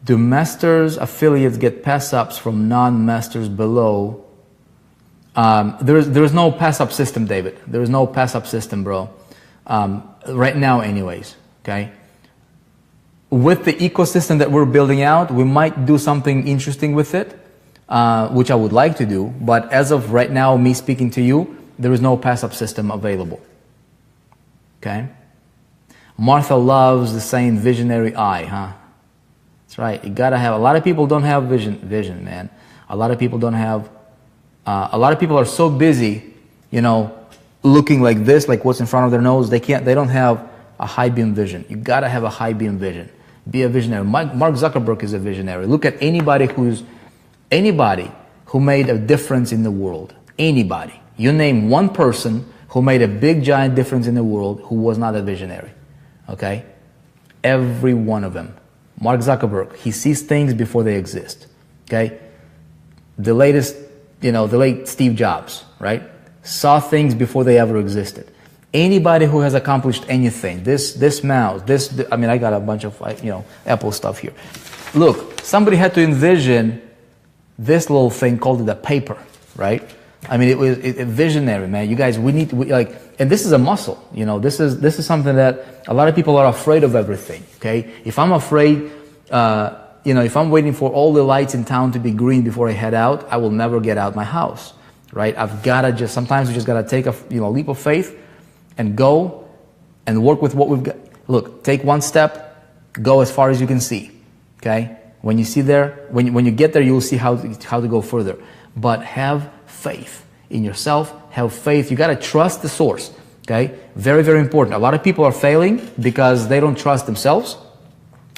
Do Masters affiliates get pass-ups from non-Masters below? There's no pass-up system, David. There is no pass-up system, bro. Right now, anyways. Okay. With the ecosystem that we're building out, we might do something interesting with it, which I would like to do. But as of right now, me speaking to you, there is no pass-up system available. Okay. Martha loves the saying visionary eye, huh? That's right. You gotta have, a lot of people don't have vision, man. A lot of people don't have, a lot of people are so busy, you know, looking like this, like what's in front of their nose. They don't have a high beam vision. You gotta have a high beam vision. Be a visionary. Mark Zuckerberg is a visionary. Look at anybody who made a difference in the world. Anybody. You name one person who made a big giant difference in the world who was not a visionary. Okay? Every one of them. Mark Zuckerberg, he sees things before they exist. Okay? The late Steve Jobs, right? Saw things before they ever existed. Anybody who has accomplished anything, this mouse, I mean, I got a bunch of, Apple stuff here. Look, somebody had to envision this little thing called a paper, right? I mean, it was a visionary, man. You guys, and this is a muscle, this is something that a lot of people are afraid of everything, okay? If I'm afraid, if I'm waiting for all the lights in town to be green before I head out, I will never get out my house, right? Sometimes we just gotta take a, leap of faith and go and work with what we've got. Look, take one step, go as far as you can see, okay? When you see there, when you get there, you'll see how to go further. But have faith in yourself, have faith. You got to trust the source, okay? Very, very important. A lot of people are failing because they don't trust themselves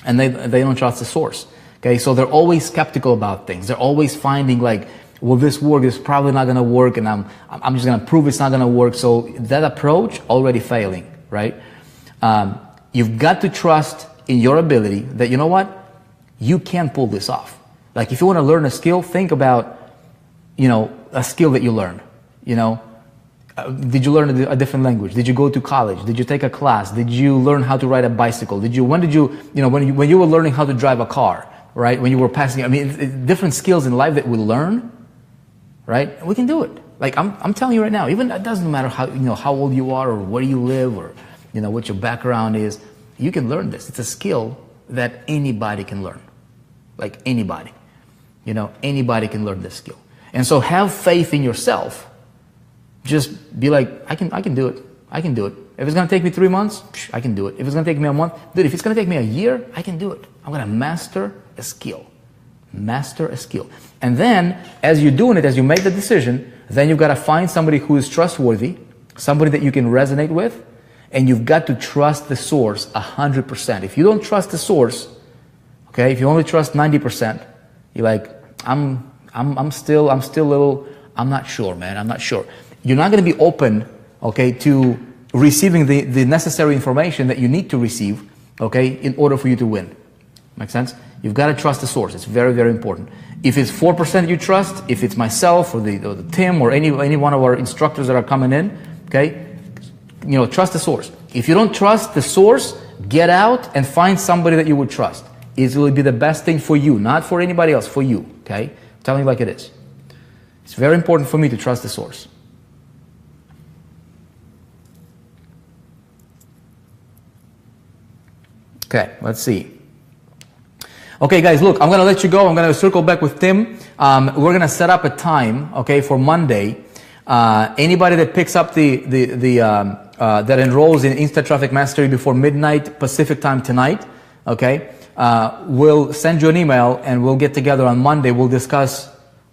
and they don't trust the source, okay? So they're always skeptical about things. They're always finding like, will this work? It's probably not going to work, and I'm just going to prove it's not going to work. So that approach, already failing, right? You've got to trust in your ability that, you know what? You can pull this off. Like if you want to learn a skill, think about, a skill that you learned. Did you learn a different language? Did you go to college? Did you take a class? Did you learn how to ride a bicycle? When you were learning how to drive a car, right? When you were passing, different skills in life that we learn, right? We can do it. Like I'm telling you right now, even it doesn't matter how old you are or where you live or, what your background is. You can learn this. It's a skill that anybody can learn. Like anybody. Anybody can learn this skill. And so have faith in yourself. Just be like, I can do it. I can do it. If it's going to take me 3 months, I can do it. If it's going to take me a month, dude, if it's going to take me a year, I can do it. I'm going to master a skill. Master a skill. And then, as you're doing it, as you make the decision, then you've got to find somebody who is trustworthy, somebody that you can resonate with, and you've got to trust the source 100%. If you don't trust the source, okay, if you only trust 90%, you're like, I'm not sure, man. I'm not sure. You're not going to be open, okay, to receiving the necessary information that you need to receive, okay, in order for you to win. Make sense? You've got to trust the source. It's very, very important. If it's 4% you trust, if it's myself or the Tim or any one of our instructors that are coming in, okay, trust the source. If you don't trust the source, get out and find somebody that you would trust. It will be the best thing for you, not for anybody else, for you, okay? I'm telling you like it is. It's very important for me to trust the source. Okay, let's see. Okay, guys, look, I'm going to let you go. I'm going to circle back with Tim. We're going to set up a time, okay, for Monday. Anybody that picks up that enrolls in Insta Traffic Mastery before midnight Pacific time tonight, okay, we'll send you an email and we'll get together on Monday. We'll discuss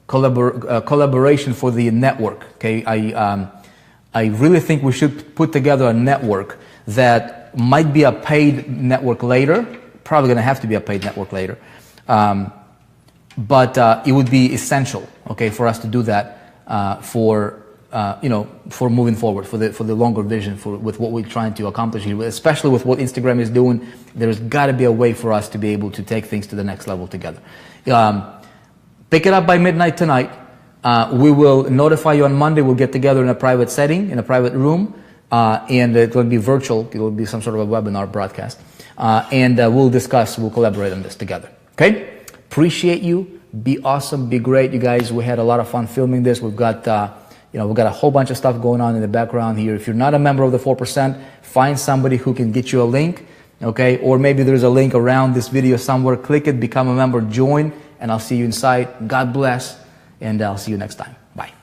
collaboration for the network. Okay, I really think we should put together a network that might be a paid network later. Probably going to have to be a paid network later, but it would be essential, okay, for us to do that for moving forward, for the longer vision, with what we're trying to accomplish here, especially with what Instagram is doing. There's got to be a way for us to be able to take things to the next level together. Pick it up by midnight tonight. We will notify you on Monday. We'll get together in a private setting, in a private room, and it will be virtual. It will be some sort of a webinar broadcast, and we'll collaborate on this together. Okay? Appreciate you. Be awesome. Be great, you guys. We had a lot of fun filming this. We've got we've got a whole bunch of stuff going on in the background here. If you're not a member of the 4%, find somebody who can get you a link, okay? Or maybe there's a link around this video somewhere. Click it, become a member, join, and I'll see you inside. God bless, and I'll see you next time. Bye.